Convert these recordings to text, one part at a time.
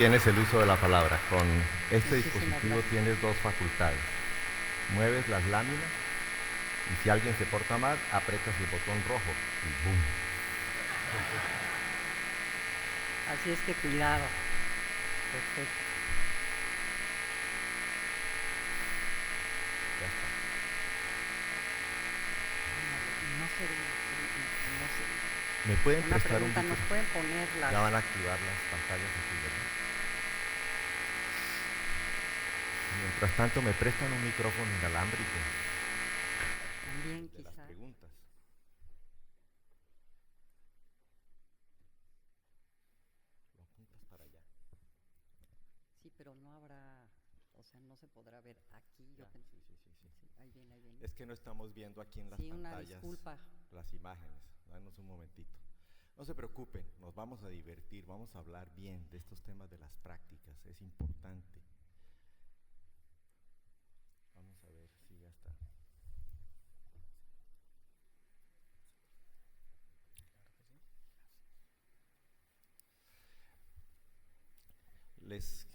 Tienes el uso de la palabra. Con este Muchísimas dispositivo gracias. tienes dos facultades. Mueves las láminas y si alguien se porta mal, aprietas el botón rojo y ¡boom! Así es que cuidado. Perfecto. Ya está. No sé, no sé. ¿Me pueden Una prestar un pregunta, ¿nos micrófono? pueden poner las... Ya van a activar las pantallas aquí, ¿verdad? Mientras tanto, ¿me prestan un micrófono inalámbrico? También De las quizá. preguntas. Lo apuntas para allá. Sí, pero no habrá, o sea, no se podrá ver aquí. Yo Ya, pensé. sí. Sí, ahí viene, ahí viene. Es que no estamos viendo aquí en las Sí, una pantallas disculpa. las imágenes. Danos un momentito. No se preocupen, nos vamos a divertir, vamos a hablar bien de estos temas de las prácticas, es importante. Vamos a ver si ya está. Les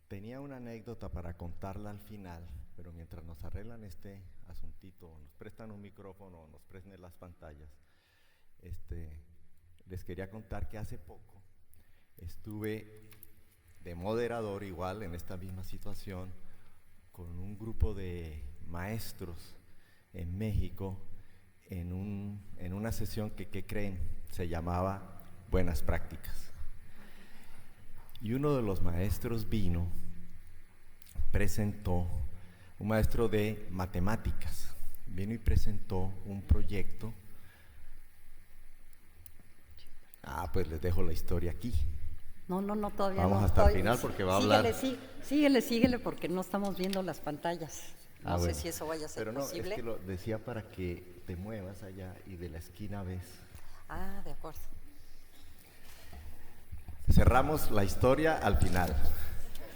tenía una anécdota para contarla al final, pero mientras nos arreglan este asuntito, nos prestan un micrófono, nos prestan las pantallas, les quería contar que hace poco estuve de moderador igual en esta misma situación con un grupo de maestros en México en una sesión que, ¿qué creen? Se llamaba Buenas Prácticas. Y uno de los maestros presentó, un maestro de matemáticas, vino y presentó un proyecto. Pues les dejo la historia aquí. No, todavía Vamos no. hasta el Todavía- final porque va a hablar. Síguele, porque no estamos viendo las pantallas. No sé Bueno. si eso vaya a ser Pero no, posible. es que lo decía para que te muevas allá y de la esquina ves. Ah, de acuerdo. Cerramos la historia al final.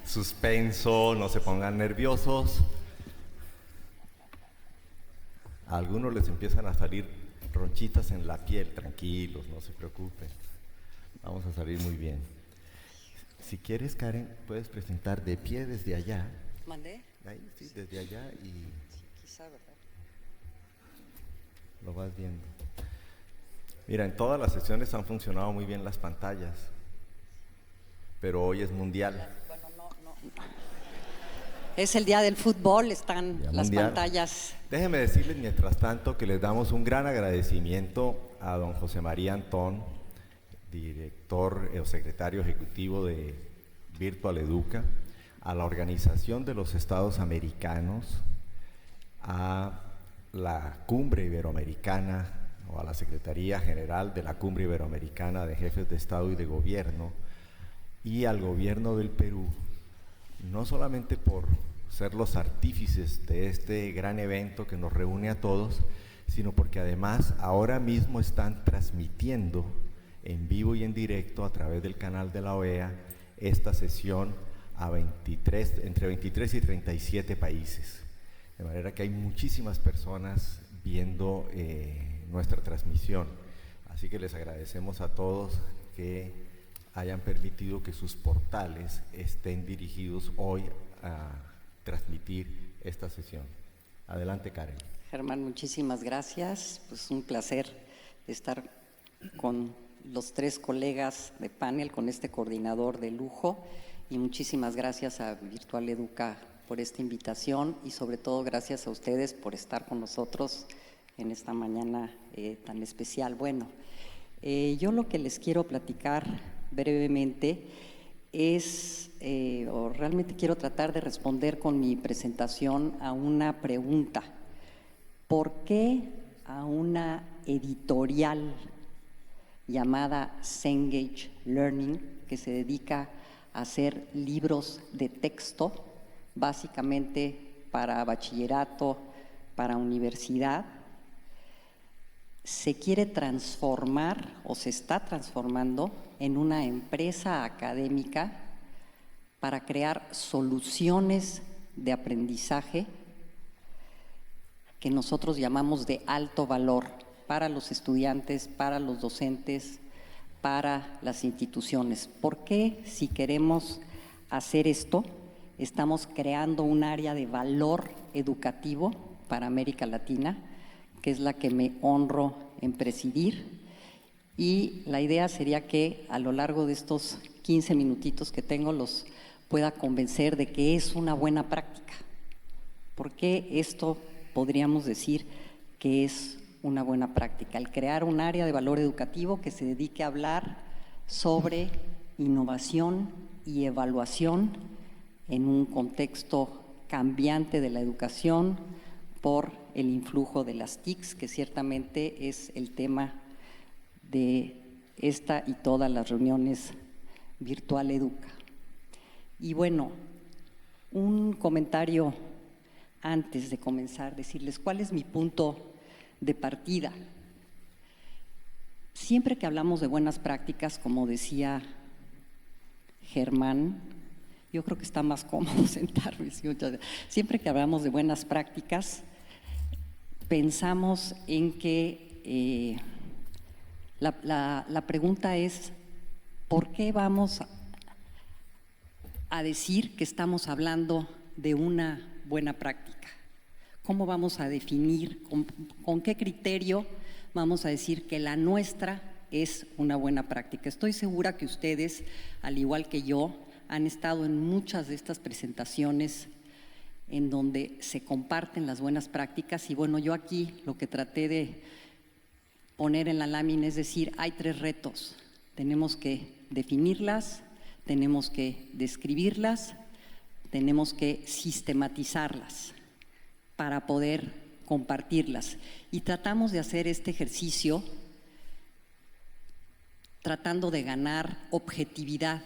Suspenso, no se pongan nerviosos. A algunos les empiezan a salir ronchitas en la piel, tranquilos, no se preocupen. Vamos a salir muy bien. Si quieres, Karen, puedes presentar de pie desde allá. ¿Mandé? Ahí, sí, desde allá y Sí, quizá, ¿verdad? lo vas viendo. Mira, en todas las sesiones han funcionado muy bien las pantallas, pero hoy es mundial. Bueno, no. Es el día del fútbol, están Día las mundial. pantallas. Déjenme decirles, mientras tanto, que les damos un gran agradecimiento a don José María Antón, director o secretario ejecutivo de Virtual Educa, a la Organización de los Estados Americanos, a la Cumbre Iberoamericana o a la Secretaría General de la Cumbre Iberoamericana de Jefes de Estado y de Gobierno y al Gobierno del Perú, no solamente por ser los artífices de este gran evento que nos reúne a todos, sino porque además ahora mismo están transmitiendo en vivo y en directo a través del canal de la OEA esta sesión a entre 23 y 37 países. De manera que hay muchísimas personas viendo nuestra transmisión. Así que les agradecemos a todos que hayan permitido que sus portales estén dirigidos hoy a transmitir esta sesión. Adelante, Karen. Germán, muchísimas gracias. Pues un placer estar con los tres colegas de panel, con este coordinador de lujo, y muchísimas gracias a Virtual Educa por esta invitación y sobre todo gracias a ustedes por estar con nosotros en esta mañana tan especial. Bueno, yo lo que les quiero platicar brevemente es, o realmente quiero tratar de responder con mi presentación a una pregunta. ¿Por qué a una editorial llamada Cengage Learning, que se dedica a hacer libros de texto, básicamente para bachillerato, para universidad, se quiere transformar o se está transformando en una empresa académica para crear soluciones de aprendizaje que nosotros llamamos de alto valor para los estudiantes, para los docentes, para las instituciones. ¿Por qué, si queremos hacer esto, estamos creando un área de valor educativo para América Latina, que es la que me honro en presidir? Y la idea sería que a lo largo de estos 15 minutitos que tengo los pueda convencer de que es una buena práctica. ¿Por qué esto podríamos decir que es una buena práctica? El crear un área de valor educativo que se dedique a hablar sobre innovación y evaluación en un contexto cambiante de la educación por el influjo de las TICs, que ciertamente es el tema de esta y todas las reuniones Virtual Educa. Y bueno, un comentario antes de comenzar, decirles cuál es mi punto de partida. Siempre que hablamos de buenas prácticas, como decía Germán, yo creo que está más cómodo sentarme. Siempre que hablamos de buenas prácticas, pensamos en que la pregunta es, ¿por qué vamos a decir que estamos hablando de una buena práctica? ¿Cómo vamos a definir, con qué criterio vamos a decir que la nuestra es una buena práctica? Estoy segura que ustedes, al igual que yo, han estado en muchas de estas presentaciones en donde se comparten las buenas prácticas y bueno, yo aquí lo que traté de poner en la lámina es decir, hay 3 retos. Tenemos que definirlas, tenemos que describirlas, tenemos que sistematizarlas para poder compartirlas. Y tratamos de hacer este ejercicio tratando de ganar objetividad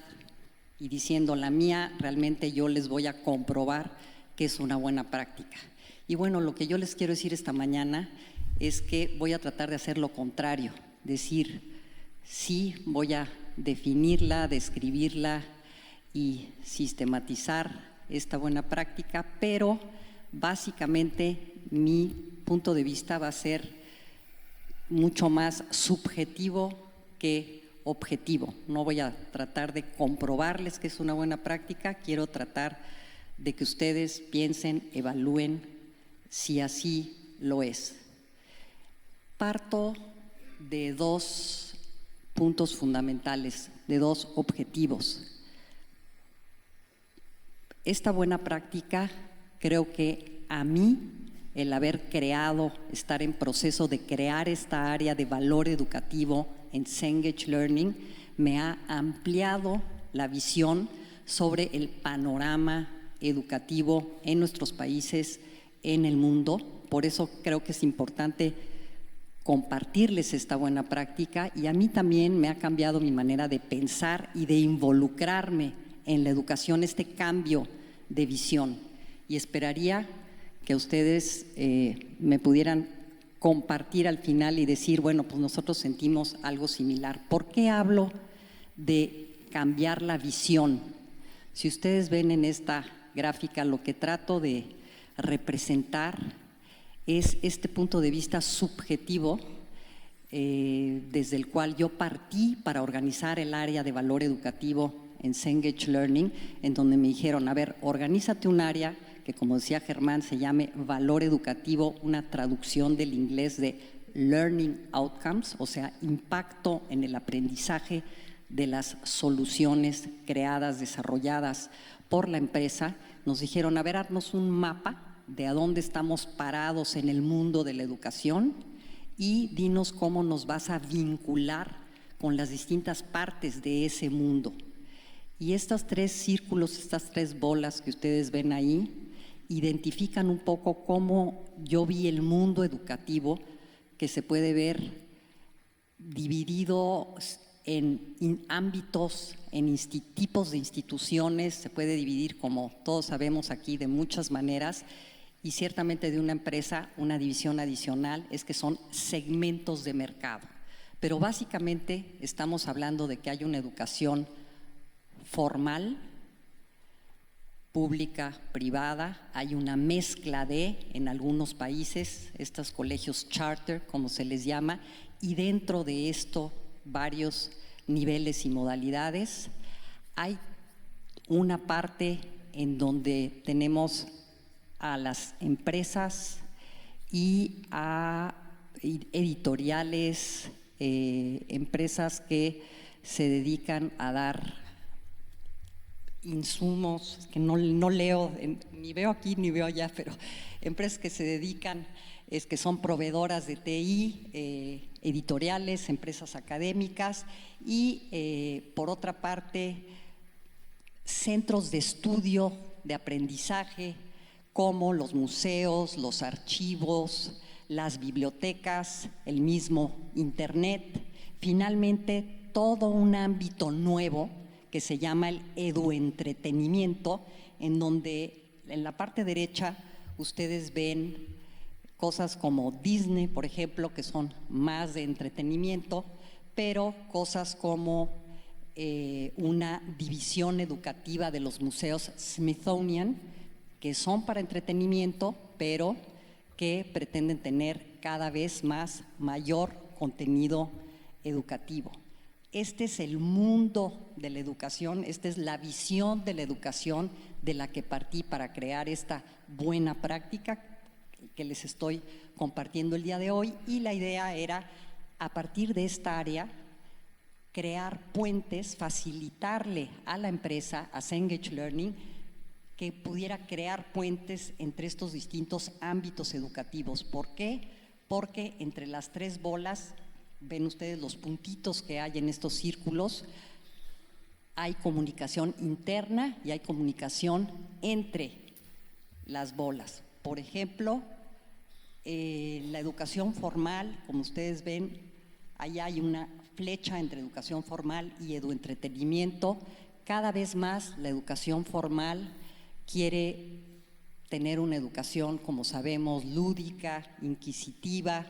y diciendo la mía, realmente yo les voy a comprobar que es una buena práctica. Y bueno, lo que yo les quiero decir esta mañana es que voy a tratar de hacer lo contrario, decir, sí, voy a definirla, describirla y sistematizar esta buena práctica, pero básicamente mi punto de vista va a ser mucho más subjetivo que objetivo. No voy a tratar de comprobarles que es una buena práctica, quiero tratar de que ustedes piensen, evalúen si así lo es. Parto de 2 puntos fundamentales, de 2 objetivos. Esta buena práctica, creo que a mí, el haber creado, estar en proceso de crear esta área de valor educativo en Cengage Learning, me ha ampliado la visión sobre el panorama educativo en nuestros países, en el mundo. Por eso creo que es importante compartirles esta buena práctica y a mí también me ha cambiado mi manera de pensar y de involucrarme en la educación, este cambio de visión. Y esperaría que ustedes me pudieran compartir al final y decir, bueno, pues nosotros sentimos algo similar. ¿Por qué hablo de cambiar la visión? Si ustedes ven en esta gráfica, lo que trato de representar es este punto de vista subjetivo desde el cual yo partí para organizar el área de valor educativo en Cengage Learning, en donde me dijeron, a ver, organízate un área que, como decía Germán, se llame valor educativo, una traducción del inglés de learning outcomes, o sea, impacto en el aprendizaje de las soluciones creadas, desarrolladas por la empresa. Nos dijeron, a ver, haznos un mapa de a dónde estamos parados en el mundo de la educación y dinos cómo nos vas a vincular con las distintas partes de ese mundo. Y estos 3 círculos, estas 3 bolas que ustedes ven ahí, identifican un poco cómo yo vi el mundo educativo, que se puede ver dividido en ámbitos, en tipos de instituciones, se puede dividir, como todos sabemos aquí, de muchas maneras, y ciertamente de una empresa, una división adicional es que son segmentos de mercado. Pero básicamente estamos hablando de que hay una educación formal, pública, privada, hay una mezcla en algunos países, estos colegios charter, como se les llama, y dentro de esto varios niveles y modalidades. Hay una parte en donde tenemos a las empresas y a editoriales, empresas que se dedican a dar insumos, que no leo, ni veo aquí ni veo allá, pero empresas que se dedican, que son proveedoras de TI, editoriales, empresas académicas y, por otra parte, centros de estudio, de aprendizaje, como los museos, los archivos, las bibliotecas, el mismo Internet. Finalmente, todo un ámbito nuevo que se llama el eduentretenimiento, en donde en la parte derecha ustedes ven cosas como Disney, por ejemplo, que son más de entretenimiento, pero cosas como una división educativa de los museos Smithsonian, que son para entretenimiento, pero que pretenden tener cada vez mayor contenido educativo. Este es el mundo de la educación, esta es la visión de la educación de la que partí para crear esta buena práctica que les estoy compartiendo el día de hoy, y la idea era, a partir de esta área, crear puentes, facilitarle a la empresa, a Cengage Learning, que pudiera crear puentes entre estos distintos ámbitos educativos. ¿Por qué? Porque entre las tres bolas, ven ustedes los puntitos que hay en estos círculos, hay comunicación interna y hay comunicación entre las bolas. Por ejemplo, la educación formal, como ustedes ven, ahí hay una flecha entre educación formal y eduentretenimiento. Cada vez más la educación formal quiere tener una educación, como sabemos, lúdica, inquisitiva.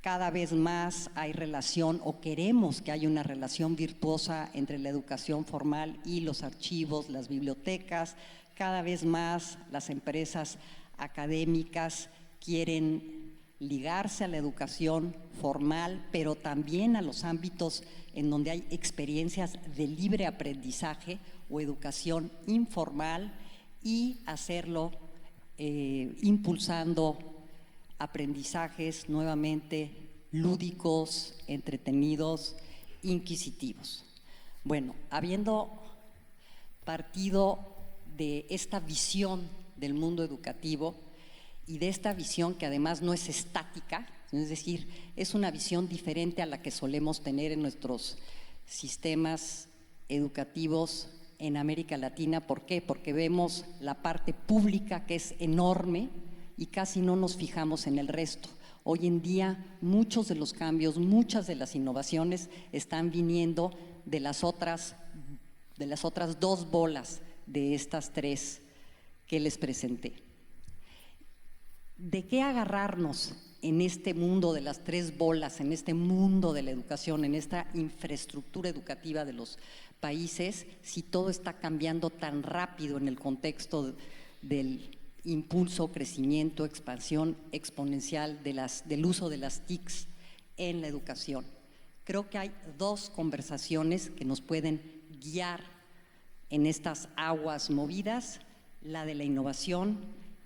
Cada vez más hay relación, o queremos que haya una relación virtuosa entre la educación formal y los archivos, las bibliotecas. Cada vez más las empresas académicas quieren ligarse a la educación formal, pero también a los ámbitos en donde hay experiencias de libre aprendizaje o educación informal, y hacerlo impulsando aprendizajes nuevamente lúdicos, entretenidos, inquisitivos. Bueno, habiendo partido de esta visión del mundo educativo y de esta visión que además no es estática, es decir, es una visión diferente a la que solemos tener en nuestros sistemas educativos en América Latina. ¿Por qué? Porque vemos la parte pública, que es enorme, y casi no nos fijamos en el resto. Hoy en día muchos de los cambios, muchas de las innovaciones están viniendo de las otras dos bolas de estas tres que les presenté. ¿De qué agarrarnos en este mundo de las tres bolas, en este mundo de la educación, en esta infraestructura educativa de los países, si todo está cambiando tan rápido en el contexto del impulso, crecimiento, expansión exponencial del uso de las TICs en la educación? Creo que hay dos conversaciones que nos pueden guiar en estas aguas movidas: la de la innovación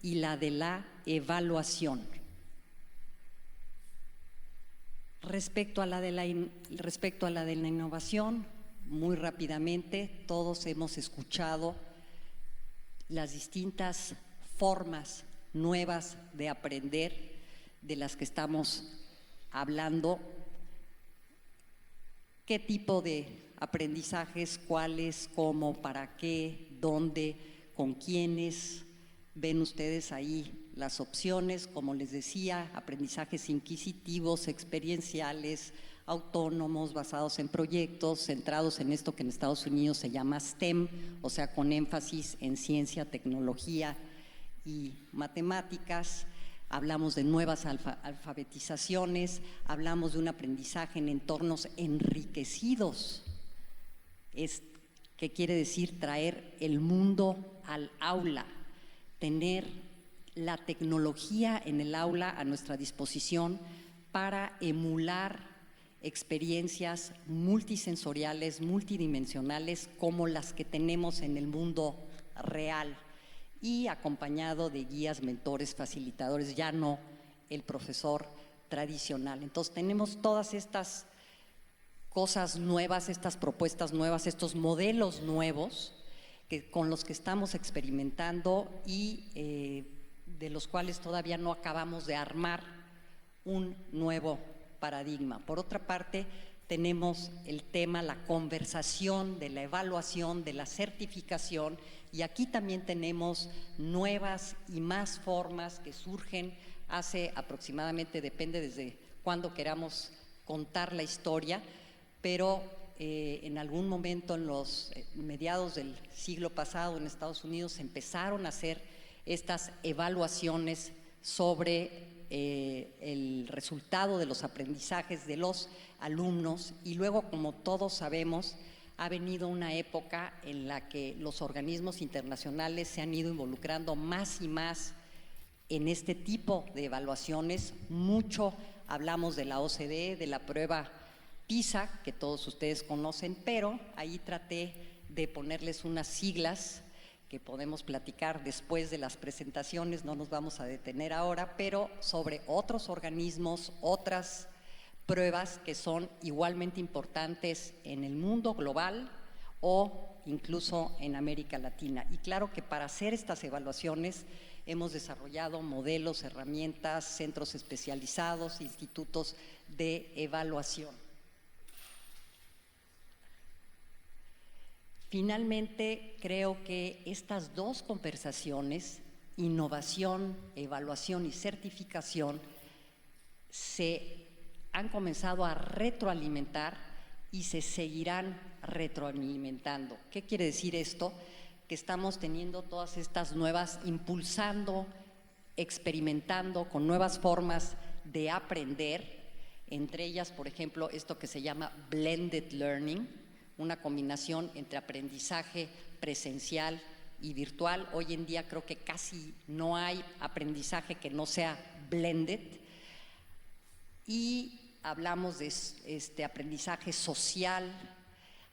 y la de la evaluación. Respecto a la de la innovación, muy rápidamente, todos hemos escuchado las distintas formas nuevas de aprender de las que estamos hablando. ¿Qué tipo de aprendizajes? ¿Cuáles? ¿Cómo? ¿Para qué? ¿Dónde? ¿Con quiénes? Ven ustedes ahí las opciones, como les decía: aprendizajes inquisitivos, experienciales, autónomos, basados en proyectos, centrados en esto que en Estados Unidos se llama STEM, o sea, con énfasis en ciencia, tecnología y matemáticas. Hablamos de nuevas alfabetizaciones, hablamos de un aprendizaje en entornos enriquecidos. ¿Qué quiere decir? Traer el mundo al aula, tener la tecnología en el aula a nuestra disposición para emular experiencias multisensoriales, multidimensionales, como las que tenemos en el mundo real, y acompañado de guías, mentores, facilitadores, ya no el profesor tradicional. Entonces tenemos todas estas cosas nuevas, estas propuestas nuevas, estos modelos nuevos con los que estamos experimentando y de los cuales todavía no acabamos de armar un nuevo paradigma. Por otra parte, tenemos el tema, la conversación de la evaluación, de la certificación, y aquí también tenemos nuevas y más formas que surgen hace aproximadamente, depende desde cuándo queramos contar la historia, pero en algún momento en los mediados del siglo pasado en Estados Unidos se empezaron a hacer estas evaluaciones sobre el resultado de los aprendizajes de los alumnos, y luego, como todos sabemos, ha venido una época en la que los organismos internacionales se han ido involucrando más y más en este tipo de evaluaciones. Mucho hablamos de la OCDE, de la prueba PISA, que todos ustedes conocen, pero ahí traté de ponerles unas siglas que podemos platicar después de las presentaciones, no nos vamos a detener ahora, pero sobre otros organismos, otras pruebas que son igualmente importantes en el mundo global o incluso en América Latina. Y claro que para hacer estas evaluaciones hemos desarrollado modelos, herramientas, centros especializados, institutos de evaluación. Finalmente, creo que estas dos conversaciones, innovación, evaluación y certificación, se han comenzado a retroalimentar y se seguirán retroalimentando. ¿Qué quiere decir esto? Que estamos teniendo todas estas nuevas, impulsando, experimentando con nuevas formas de aprender, entre ellas, por ejemplo, esto que se llama blended learning, una combinación entre aprendizaje presencial y virtual. Hoy en día creo que casi no hay aprendizaje que no sea blended. Y hablamos de aprendizaje social,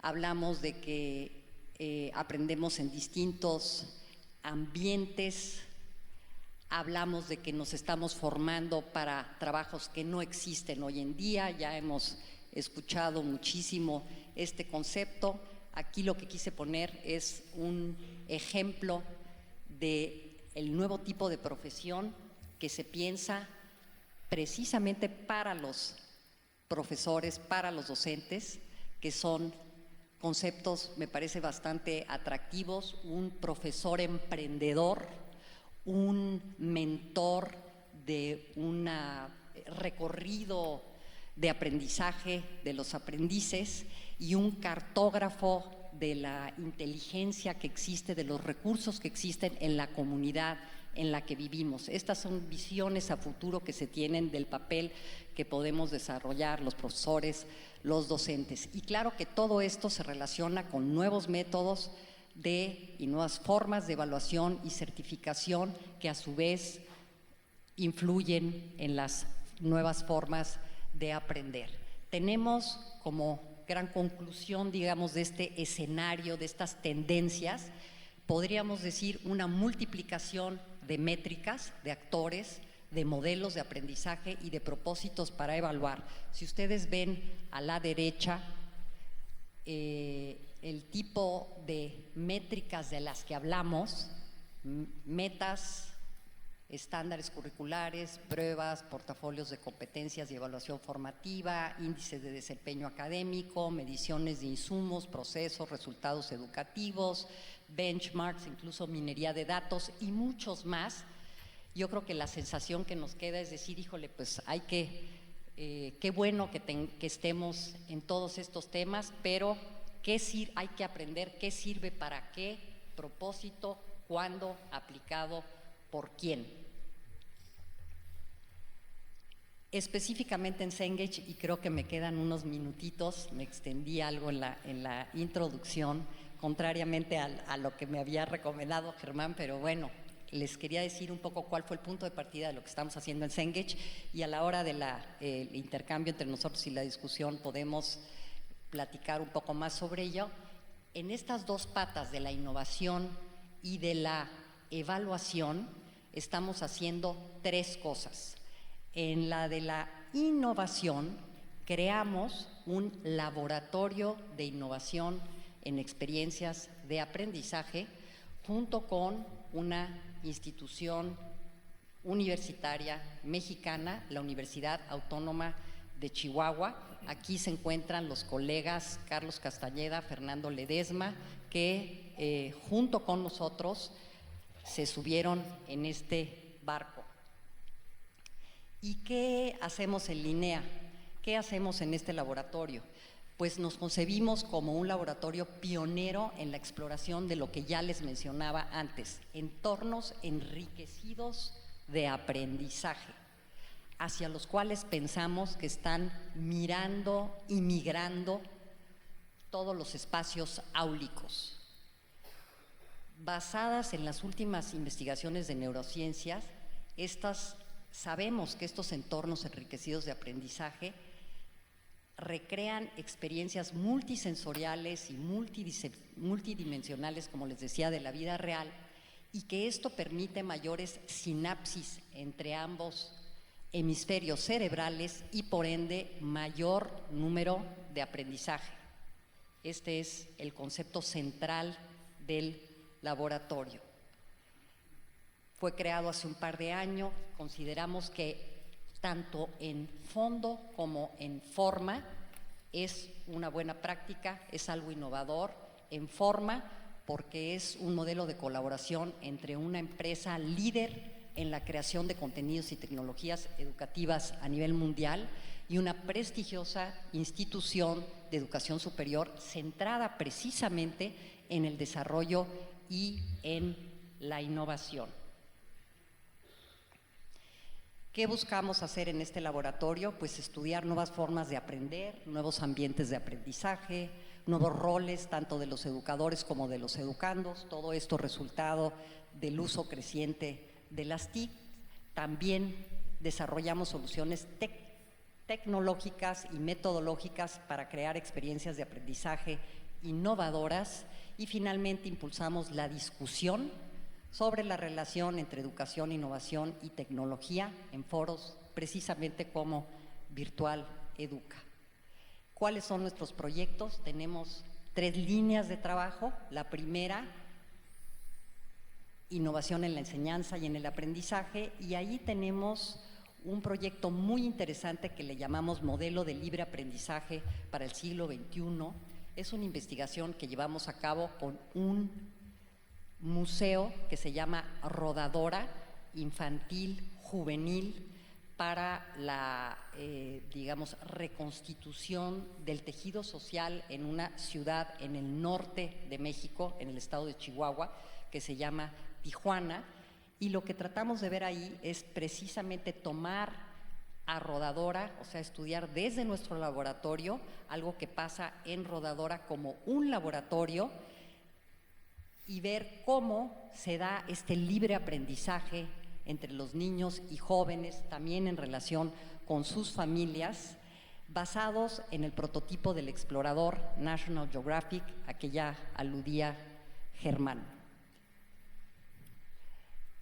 hablamos de que aprendemos en distintos ambientes, hablamos de que nos estamos formando para trabajos que no existen hoy en día. Ya hemos escuchado muchísimo este concepto. Aquí lo que quise poner es un ejemplo del nuevo tipo de profesión que se piensa precisamente para los profesores, para los docentes, que son conceptos, me parece, bastante atractivos: un profesor emprendedor, un mentor de un recorrido de aprendizaje de los aprendices y un cartógrafo de la inteligencia que existe, de los recursos que existen en la comunidad en la que vivimos. Estas son visiones a futuro que se tienen del papel que podemos desarrollar los profesores, los docentes. Y claro que todo esto se relaciona con nuevos métodos y nuevas formas de evaluación y certificación que a su vez influyen en las nuevas formas de aprender. Tenemos como gran conclusión, digamos, de este escenario, de estas tendencias, podríamos decir una multiplicación de métricas, de actores, de modelos de aprendizaje y de propósitos para evaluar. Si ustedes ven a la derecha el tipo de métricas de las que hablamos, metas, estándares curriculares, pruebas, portafolios de competencias y evaluación formativa, índices de desempeño académico, mediciones de insumos, procesos, resultados educativos, benchmarks, incluso minería de datos y muchos más. Yo creo que la sensación que nos queda es decir, híjole, pues hay qué bueno que estemos en todos estos temas, pero hay que aprender qué sirve para qué, propósito, cuándo, aplicado, por quién. Específicamente en Cengage, y creo que me quedan unos minutitos, me extendí algo en la introducción, contrariamente a lo que me había recomendado Germán, pero bueno, les quería decir un poco cuál fue el punto de partida de lo que estamos haciendo en Cengage, y a la hora del intercambio entre nosotros y la discusión podemos platicar un poco más sobre ello. En estas dos patas de la innovación y de la evaluación estamos haciendo tres cosas. En la de la innovación creamos un laboratorio de innovación en experiencias de aprendizaje junto con una institución universitaria mexicana, la Universidad Autónoma de Chihuahua. Aquí se encuentran los colegas Carlos Castañeda, Fernando Ledesma, que junto con nosotros se subieron en este barco. ¿Y qué hacemos en Linea? ¿Qué hacemos en este laboratorio? Pues nos concebimos como un laboratorio pionero en la exploración de lo que ya les mencionaba antes, entornos enriquecidos de aprendizaje, hacia los cuales pensamos que están mirando y migrando todos los espacios áulicos. Basadas en las últimas investigaciones de neurociencias, sabemos que estos entornos enriquecidos de aprendizaje recrean experiencias multisensoriales y multidimensionales, como les decía, de la vida real, y que esto permite mayores sinapsis entre ambos hemisferios cerebrales y por ende mayor número de aprendizaje. Este es el concepto central del laboratorio. Fue creado hace un par de años. Consideramos que tanto en fondo como en forma es una buena práctica, es algo innovador. En forma, porque es un modelo de colaboración entre una empresa líder en la creación de contenidos y tecnologías educativas a nivel mundial y una prestigiosa institución de educación superior centrada precisamente en el desarrollo y en la innovación. ¿Qué buscamos hacer en este laboratorio? Pues estudiar nuevas formas de aprender, nuevos ambientes de aprendizaje, nuevos roles tanto de los educadores como de los educandos, todo esto resultado del uso creciente de las TIC. También desarrollamos soluciones tecnológicas y metodológicas para crear experiencias de aprendizaje innovadoras y finalmente impulsamos la discusión sobre la relación entre educación, innovación y tecnología en foros precisamente como Virtual Educa. ¿Cuáles son nuestros proyectos? Tenemos 3 líneas de trabajo. La primera, innovación en la enseñanza y en el aprendizaje, y ahí tenemos un proyecto muy interesante que le llamamos Modelo de Libre Aprendizaje para el siglo XXI. Es una investigación que llevamos a cabo con un museo que se llama Rodadora Infantil Juvenil para la, digamos, reconstitución del tejido social en una ciudad en el norte de México, en el estado de Chihuahua, que se llama Tijuana, y lo que tratamos de ver ahí es precisamente tomar a Rodadora, o sea, estudiar desde nuestro laboratorio algo que pasa en Rodadora como un laboratorio y ver cómo se da este libre aprendizaje entre los niños y jóvenes, también en relación con sus familias, basados en el prototipo del explorador National Geographic, a que ya aludía Germán.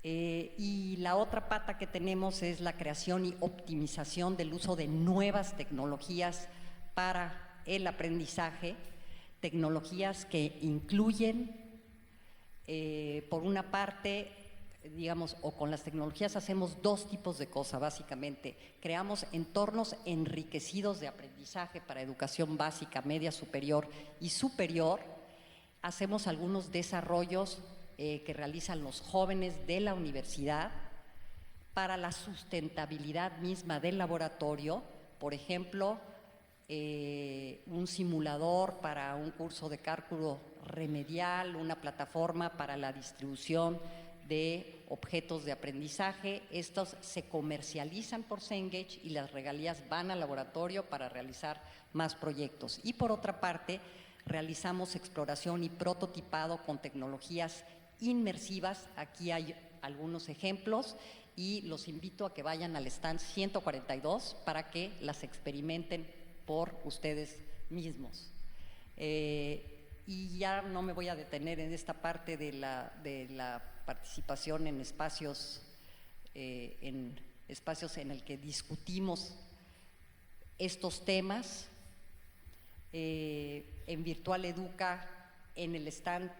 Y la otra pata que tenemos es la creación y optimización del uso de nuevas tecnologías para el aprendizaje, tecnologías que incluyen por una parte, digamos, o con las tecnologías hacemos 2 tipos de cosas básicamente. Creamos entornos enriquecidos de aprendizaje para educación básica, media superior y superior. Hacemos algunos desarrollos que realizan los jóvenes de la universidad para la sustentabilidad misma del laboratorio. Por ejemplo, un simulador para un curso de cálculo remedial, una plataforma para la distribución de objetos de aprendizaje. Estos se comercializan por Cengage y las regalías van al laboratorio para realizar más proyectos. Y por otra parte, realizamos exploración y prototipado con tecnologías inmersivas. Aquí hay algunos ejemplos y los invito a que vayan al stand 142 para que las experimenten por ustedes mismos. Y ya no me voy a detener en esta parte de la participación en espacios en el que discutimos estos temas. En Virtual Educa, en el stand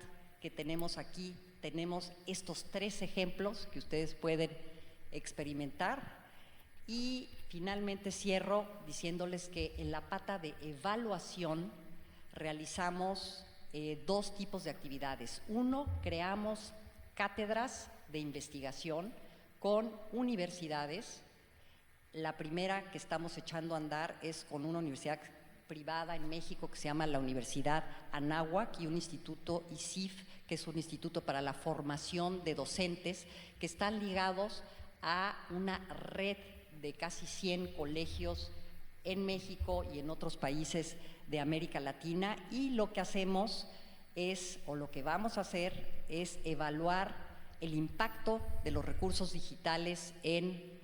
que tenemos aquí, tenemos estos 3 ejemplos que ustedes pueden experimentar. Y finalmente cierro diciéndoles que en la pata de evaluación realizamos 2 tipos de actividades. Uno, creamos cátedras de investigación con universidades. La primera que estamos echando a andar es con una universidad privada en México que se llama la Universidad Anáhuac, y un instituto ISIF, que es un instituto para la formación de docentes, que están ligados a una red de casi 100 colegios en México y en otros países de América Latina. Y lo que hacemos es, o lo que vamos a hacer, es evaluar el impacto de los recursos digitales en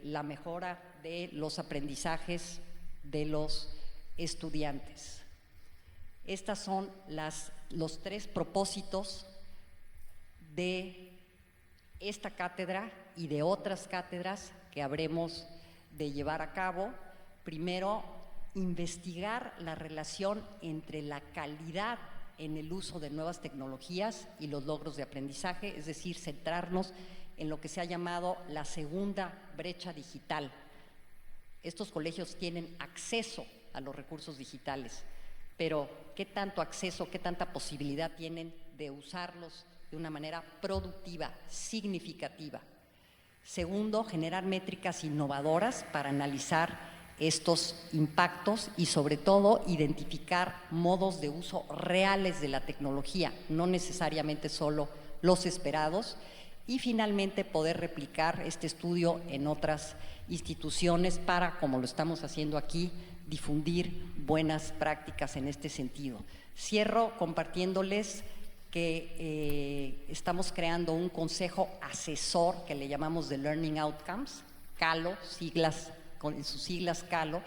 la mejora de los aprendizajes de los estudiantes. Estos son los 3 propósitos de esta cátedra y de otras cátedras que habremos de llevar a cabo. Primero, investigar la relación entre la calidad en el uso de nuevas tecnologías y los logros de aprendizaje, es decir, centrarnos en lo que se ha llamado la segunda brecha digital. Estos colegios tienen acceso a los recursos digitales, pero ¿qué tanto acceso, qué tanta posibilidad tienen de usarlos de una manera productiva, significativa? Segundo, generar métricas innovadoras para analizar estos impactos y, sobre todo, identificar modos de uso reales de la tecnología, no necesariamente solo los esperados. Y finalmente, poder replicar este estudio en otras instituciones para, como lo estamos haciendo aquí, difundir buenas prácticas en este sentido. Cierro compartiéndoles que estamos creando un consejo asesor que le llamamos The Learning Outcomes, CALO, con sus siglas CALO,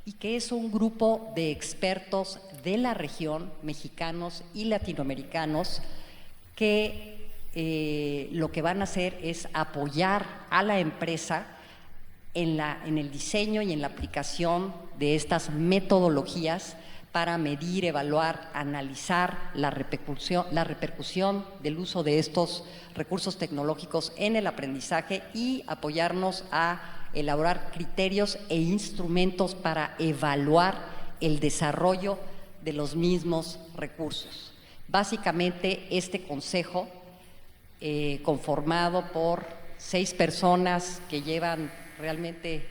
y que es un grupo de expertos de la región, mexicanos y latinoamericanos, que lo que van a hacer es apoyar a la empresa en el diseño y en la aplicación de estas metodologías para medir, evaluar, analizar la repercusión del uso de estos recursos tecnológicos en el aprendizaje y apoyarnos a elaborar criterios e instrumentos para evaluar el desarrollo de los mismos recursos. Básicamente, este consejo, conformado por 6 personas que llevan realmente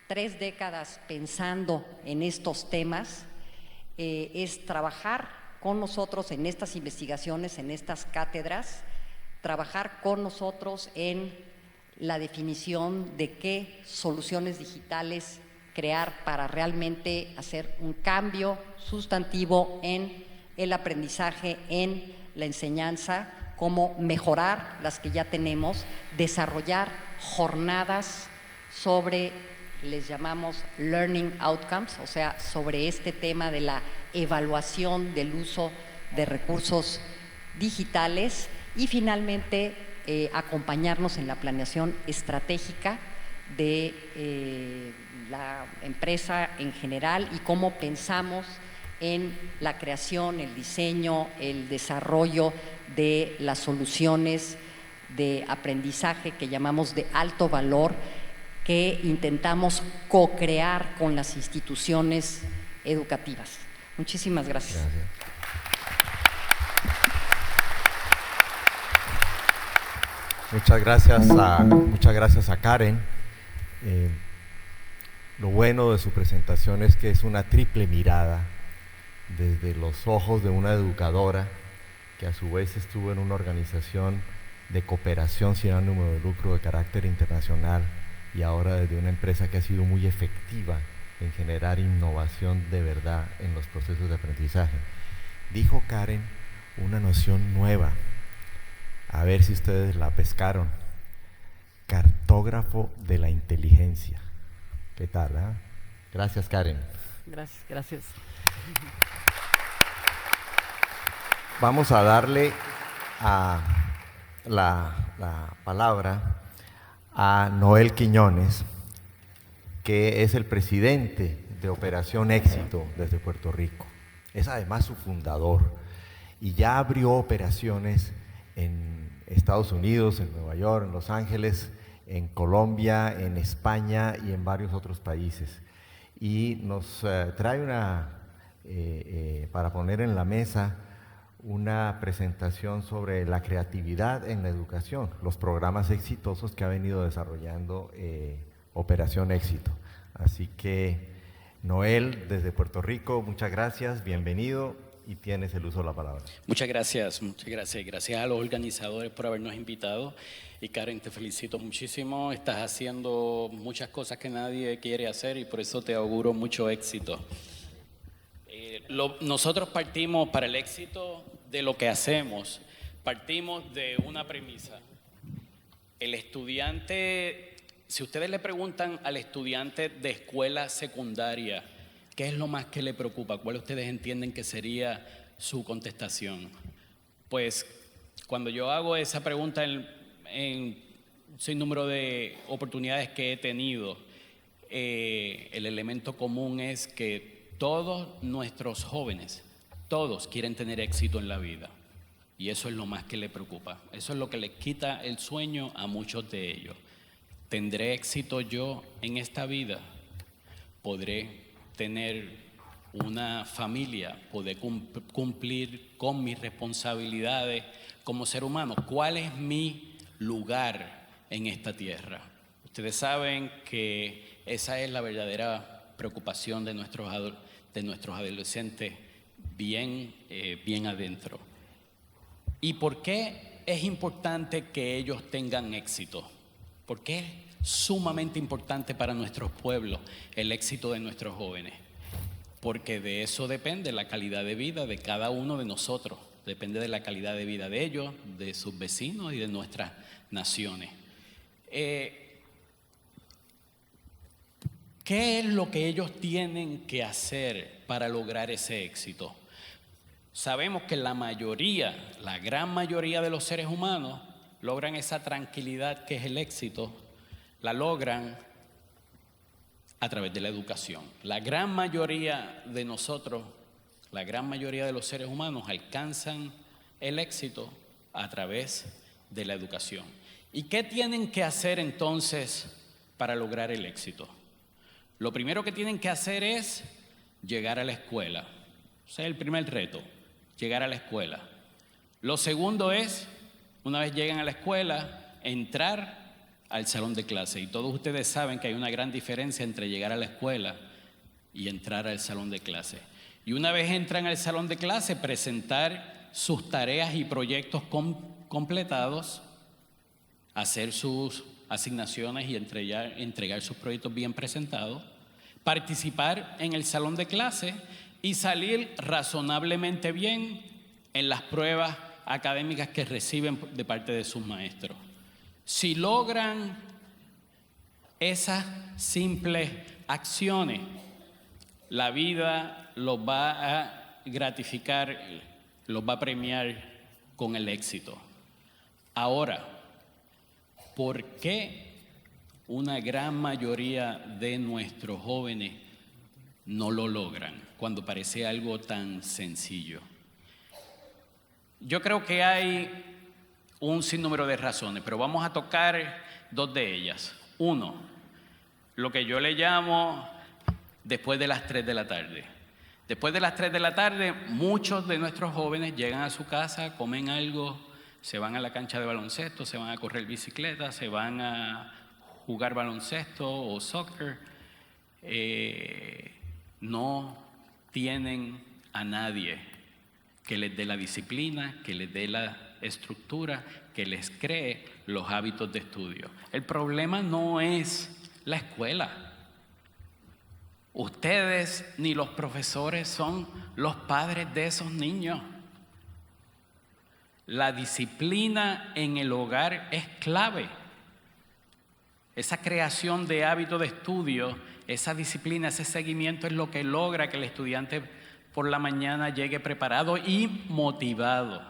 3 décadas pensando en estos temas, es trabajar con nosotros en estas investigaciones, en estas cátedras, trabajar con nosotros en la definición de qué soluciones digitales crear para realmente hacer un cambio sustantivo en el aprendizaje, en la enseñanza, cómo mejorar las que ya tenemos, desarrollar jornadas sobre, les llamamos Learning Outcomes, o sea, sobre este tema de la evaluación del uso de recursos digitales, y finalmente acompañarnos en la planeación estratégica de la empresa en general y cómo pensamos en la creación, el diseño, el desarrollo de las soluciones de aprendizaje que llamamos de alto valor, que intentamos co-crear con las instituciones educativas. Muchísimas gracias. Muchas gracias a Karen. Lo bueno de su presentación es que es una triple mirada desde los ojos de una educadora que a su vez estuvo en una organización de cooperación sin ánimo de lucro de carácter internacional y ahora desde una empresa que ha sido muy efectiva en generar innovación de verdad en los procesos de aprendizaje. Dijo Karen una noción nueva, A ver si ustedes la pescaron. Cartógrafo de la inteligencia. ¿Qué tal? Gracias, Karen. Gracias, gracias. Vamos a darle la palabra a Noel Quiñones, que es el presidente de Operación Éxito desde Puerto Rico. Es además su fundador y ya abrió operaciones en Estados Unidos, en Nueva York, en Los Ángeles, en Colombia, en España y en varios otros países. Y nos trae para poner en la mesa una presentación sobre la creatividad en la educación, los programas exitosos que ha venido desarrollando Operación Éxito. Así que, Noel, desde Puerto Rico, muchas gracias, bienvenido y tienes el uso de la palabra. Muchas gracias. Gracias a los organizadores por habernos invitado. Y Karen, te felicito muchísimo. Estás haciendo muchas cosas que nadie quiere hacer y por eso te auguro mucho éxito. Nosotros partimos para el éxito de lo que hacemos, partimos de una premisa. El estudiante, si ustedes le preguntan al estudiante de escuela secundaria, ¿qué es lo más que le preocupa? ¿Cuál ustedes entienden que sería su contestación? Pues cuando yo hago esa pregunta en un sinnúmero de oportunidades que he tenido, el elemento común es que todos nuestros jóvenes, todos quieren tener éxito en la vida. Y eso es lo más que les preocupa. Eso es lo que les quita el sueño a muchos de ellos. ¿Tendré éxito yo en esta vida? ¿Podré tener una familia? ¿Podré cumplir con mis responsabilidades como ser humano? ¿Cuál es mi lugar en esta tierra? Ustedes saben que esa es la verdadera preocupación de nuestros adolescentes bien adentro. ¿Y por qué es importante que ellos tengan éxito? ¿Por qué es sumamente importante para nuestros pueblos el éxito de nuestros jóvenes? Porque de eso depende la calidad de vida de cada uno de nosotros. Depende de la calidad de vida de ellos, de sus vecinos y de nuestras naciones. ¿Qué es lo que ellos tienen que hacer para lograr ese éxito? Sabemos que la gran mayoría de los seres humanos logran esa tranquilidad que es el éxito, la logran a través de la educación. La gran mayoría de nosotros, la gran mayoría de los seres humanos alcanzan el éxito a través de la educación. ¿Y qué tienen que hacer entonces para lograr el éxito? Lo primero que tienen que hacer es llegar a la escuela. Ese es el primer reto, llegar a la escuela. Lo segundo es, una vez llegan a la escuela, entrar al salón de clase. Y todos ustedes saben que hay una gran diferencia entre llegar a la escuela y entrar al salón de clase. Y una vez entran al salón de clase, presentar sus tareas y proyectos completados, hacer sus asignaciones y entregar sus proyectos bien presentados, participar en el salón de clase y salir razonablemente bien en las pruebas académicas que reciben de parte de sus maestros. Si logran esas simples acciones, la vida los va a gratificar, los va a premiar con el éxito. Ahora, ¿por qué una gran mayoría de nuestros jóvenes no lo logran cuando parece algo tan sencillo? Yo creo que hay un sinnúmero de razones, pero vamos a tocar dos de ellas. Uno, lo que yo le llamo después de las 3 de la tarde. Después de las 3 de la tarde, muchos de nuestros jóvenes llegan a su casa, comen algo, se van a la cancha de baloncesto, se van a correr bicicleta, se van a jugar baloncesto o soccer. No tienen a nadie que les dé la disciplina, que les dé la estructura, que les cree los hábitos de estudio. El problema no es la escuela. Ustedes ni los profesores son los padres de esos niños. la disciplina en el hogar es clave. Esa creación de hábitos de estudio, esa disciplina, ese seguimiento es lo que logra que el estudiante por la mañana llegue preparado y motivado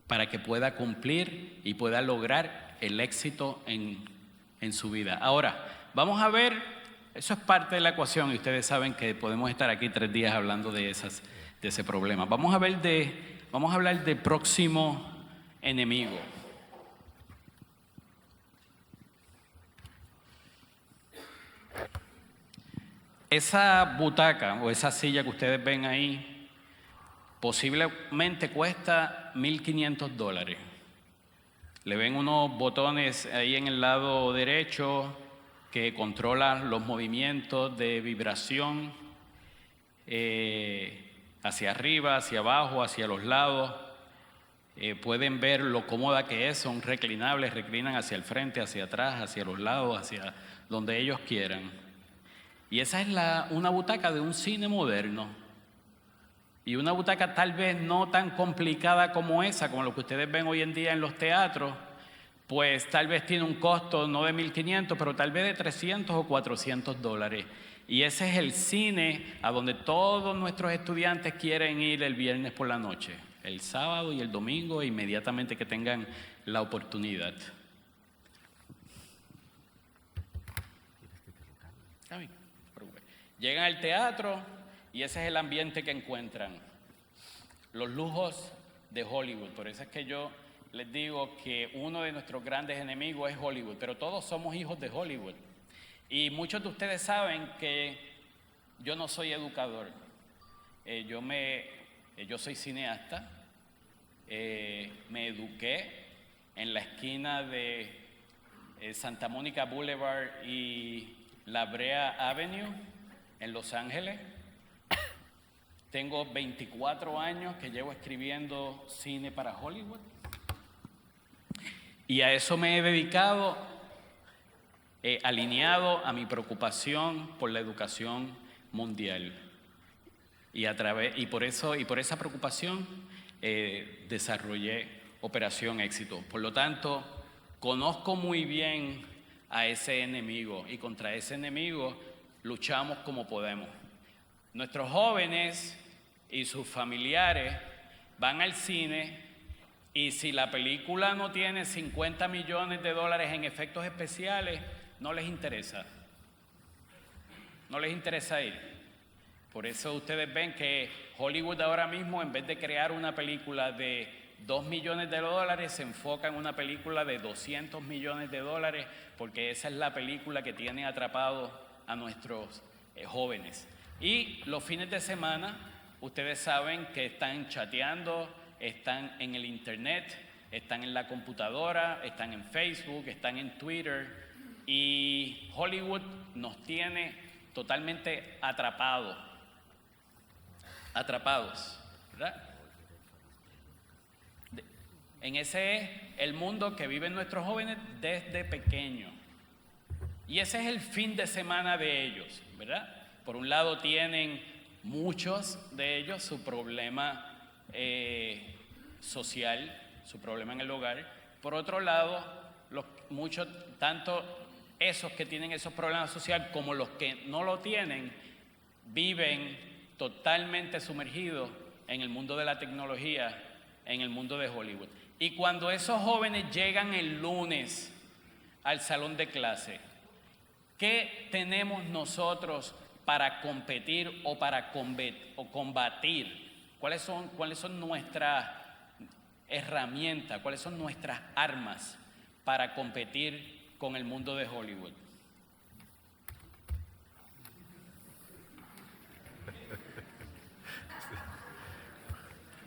para que pueda cumplir y pueda lograr el éxito en su vida. Ahora, vamos a ver, eso es parte de la ecuación y ustedes saben que podemos estar aquí 3 días hablando de ese problema. Vamos a hablar del próximo enemigo. Esa butaca o esa silla que ustedes ven ahí posiblemente cuesta $1,500. Le ven unos botones ahí en el lado derecho que controlan los movimientos de vibración hacia arriba, hacia abajo, hacia los lados. Pueden ver lo cómoda que es, son reclinables, reclinan hacia el frente, hacia atrás, hacia los lados, hacia donde ellos quieran. Y esa es una butaca de un cine moderno. Y una butaca tal vez no tan complicada como esa, como lo que ustedes ven hoy en día en los teatros, pues tal vez tiene un costo no de $1,500, pero tal vez de $300 o $400. Y ese es el cine a donde todos nuestros estudiantes quieren ir el viernes por la noche, el sábado y el domingo, inmediatamente que tengan la oportunidad. Llegan al teatro y ese es el ambiente que encuentran. Los lujos de Hollywood. Por eso es que yo les digo que uno de nuestros grandes enemigos es Hollywood, pero todos somos hijos de Hollywood. Y muchos de ustedes saben que yo no soy educador. Yo soy cineasta. Me eduqué en la esquina de Santa Mónica Boulevard y La Brea Avenue en Los Ángeles. Tengo 24 años que llevo escribiendo cine para Hollywood. Y a eso me he dedicado, alineado a mi preocupación por la educación mundial. Y por esa preocupación desarrollé Operación Éxito. Por lo tanto, conozco muy bien a ese enemigo y contra ese enemigo luchamos como podemos. Nuestros jóvenes y sus familiares van al cine y si la película no tiene $50 millones en efectos especiales, no les interesa. No les interesa ir. Por eso ustedes ven que Hollywood ahora mismo, en vez de crear una película de $2 millones, se enfoca en una película de $200 millones, porque esa es la película que tiene atrapados a nuestros jóvenes. Y los fines de semana, ustedes saben que están chateando, están en el internet, están en la computadora, están en Facebook, están en Twitter, y Hollywood nos tiene totalmente atrapados, ¿verdad? En ese es el mundo que viven nuestros jóvenes desde pequeños. Y ese es el fin de semana de ellos, ¿verdad? Por un lado tienen muchos de ellos su problema social, su problema en el hogar. Por otro lado, tanto esos que tienen esos problemas sociales como los que no lo tienen, viven totalmente sumergidos en el mundo de la tecnología, en el mundo de Hollywood. Y cuando esos jóvenes llegan el lunes al salón de clase, ¿qué tenemos nosotros para competir o para combatir? ¿Cuáles son nuestras herramientas? ¿Cuáles son nuestras armas para competir con el mundo de Hollywood?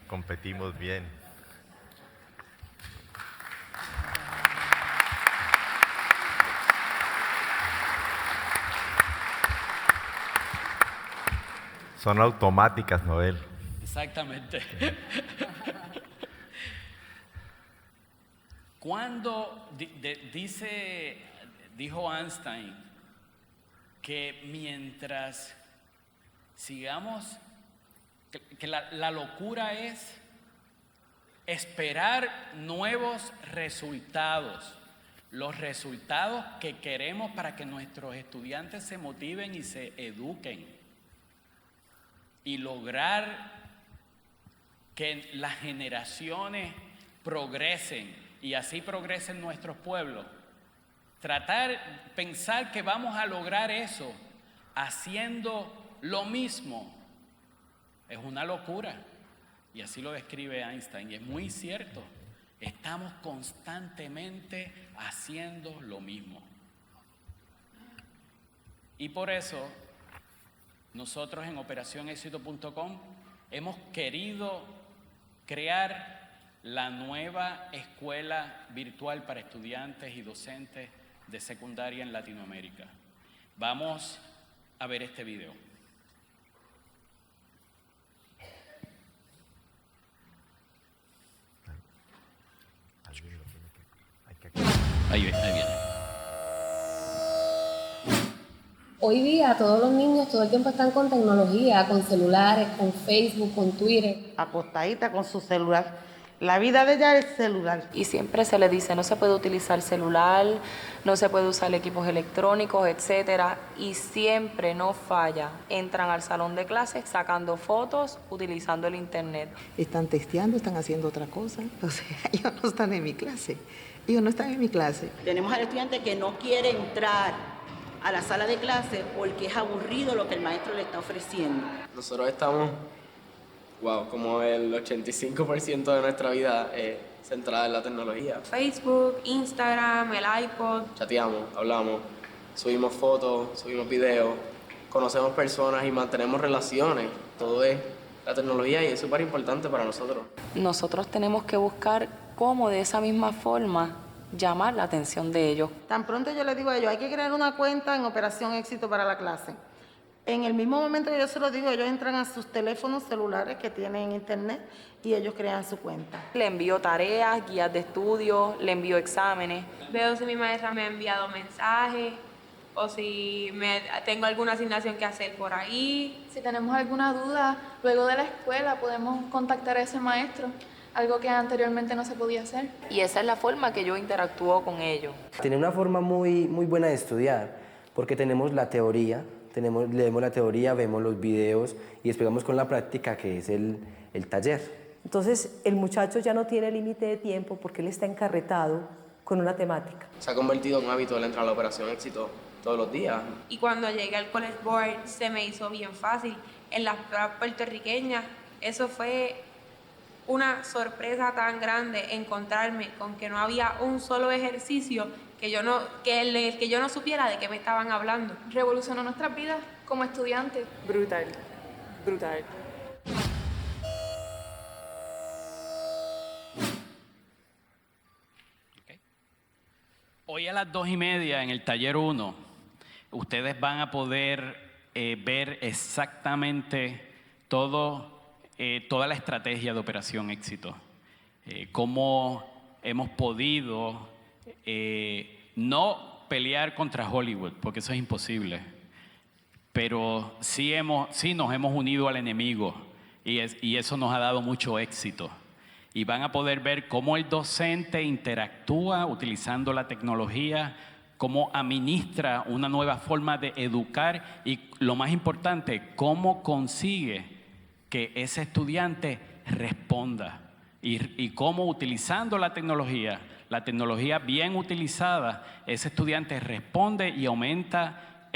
Competimos bien. Son automáticas, Noel. Exactamente. Cuando dijo Einstein que mientras sigamos, que la locura es esperar nuevos resultados, los resultados que queremos para que nuestros estudiantes se motiven y se eduquen y lograr que las generaciones progresen y así progresen nuestros pueblos. Pensar que vamos a lograr eso haciendo lo mismo es una locura. Y así lo describe Einstein, y es muy cierto. Estamos constantemente haciendo lo mismo. Y por eso, nosotros en operacionexito.com hemos querido crear la nueva escuela virtual para estudiantes y docentes de secundaria en Latinoamérica. Vamos a ver este video. Ahí viene. Hoy día todos los niños todo el tiempo están con tecnología, con celulares, con Facebook, con Twitter. Acostadita con su celular. La vida de ella es celular. Y siempre se le dice, no se puede utilizar celular, no se puede usar equipos electrónicos, etcétera. Y siempre, no falla, entran al salón de clases sacando fotos, utilizando el internet. Están testeando, están haciendo otra cosa. O sea, ellos no están en mi clase. Ellos no están en mi clase. Tenemos al estudiante que no quiere entrar a la sala de clase porque es aburrido lo que el maestro le está ofreciendo. Nosotros estamos, como el 85% de nuestra vida centrada en la tecnología. Facebook, Instagram, el iPod. Chateamos, hablamos, subimos fotos, subimos videos, conocemos personas y mantenemos relaciones. Todo es la tecnología y es súper importante para nosotros. Nosotros tenemos que buscar cómo de esa misma forma llamar la atención de ellos. Tan pronto yo les digo a ellos, hay que crear una cuenta en Operación Éxito para la clase. En el mismo momento que yo se lo digo, ellos entran a sus teléfonos celulares que tienen internet y ellos crean su cuenta. Le envío tareas, guías de estudio, le envío exámenes. Veo si mi maestra me ha enviado mensajes o si tengo alguna asignación que hacer por ahí. Si tenemos alguna duda, luego de la escuela podemos contactar a ese maestro, algo que anteriormente no se podía hacer. Y esa es la forma que yo interactúo con ellos. Tiene una forma muy buena de estudiar, porque tenemos la teoría, leemos la teoría, vemos los videos y después vamos con la práctica, que es el taller. Entonces el muchacho ya no tiene límite de tiempo porque él está encarretado con una temática. Se ha convertido en un hábito el entrar a la Operación Éxito todos los días. Y cuando llegué al College Board se me hizo bien fácil. En las pruebas puertorriqueñas, eso fue una sorpresa tan grande, encontrarme con que no había un solo ejercicio que yo no supiera de qué me estaban hablando. Revolucionó nuestras vidas como estudiantes. Brutal. Hoy a las 2:30 en el taller 1, ustedes van a poder ver exactamente toda la estrategia de Operación Éxito. Cómo hemos podido no pelear contra Hollywood, porque eso es imposible, pero sí nos hemos unido al enemigo y eso nos ha dado mucho éxito. Y van a poder ver cómo el docente interactúa utilizando la tecnología, cómo administra una nueva forma de educar y, lo más importante, cómo consigue que ese estudiante responda y cómo, utilizando la tecnología bien utilizada, ese estudiante responde y aumenta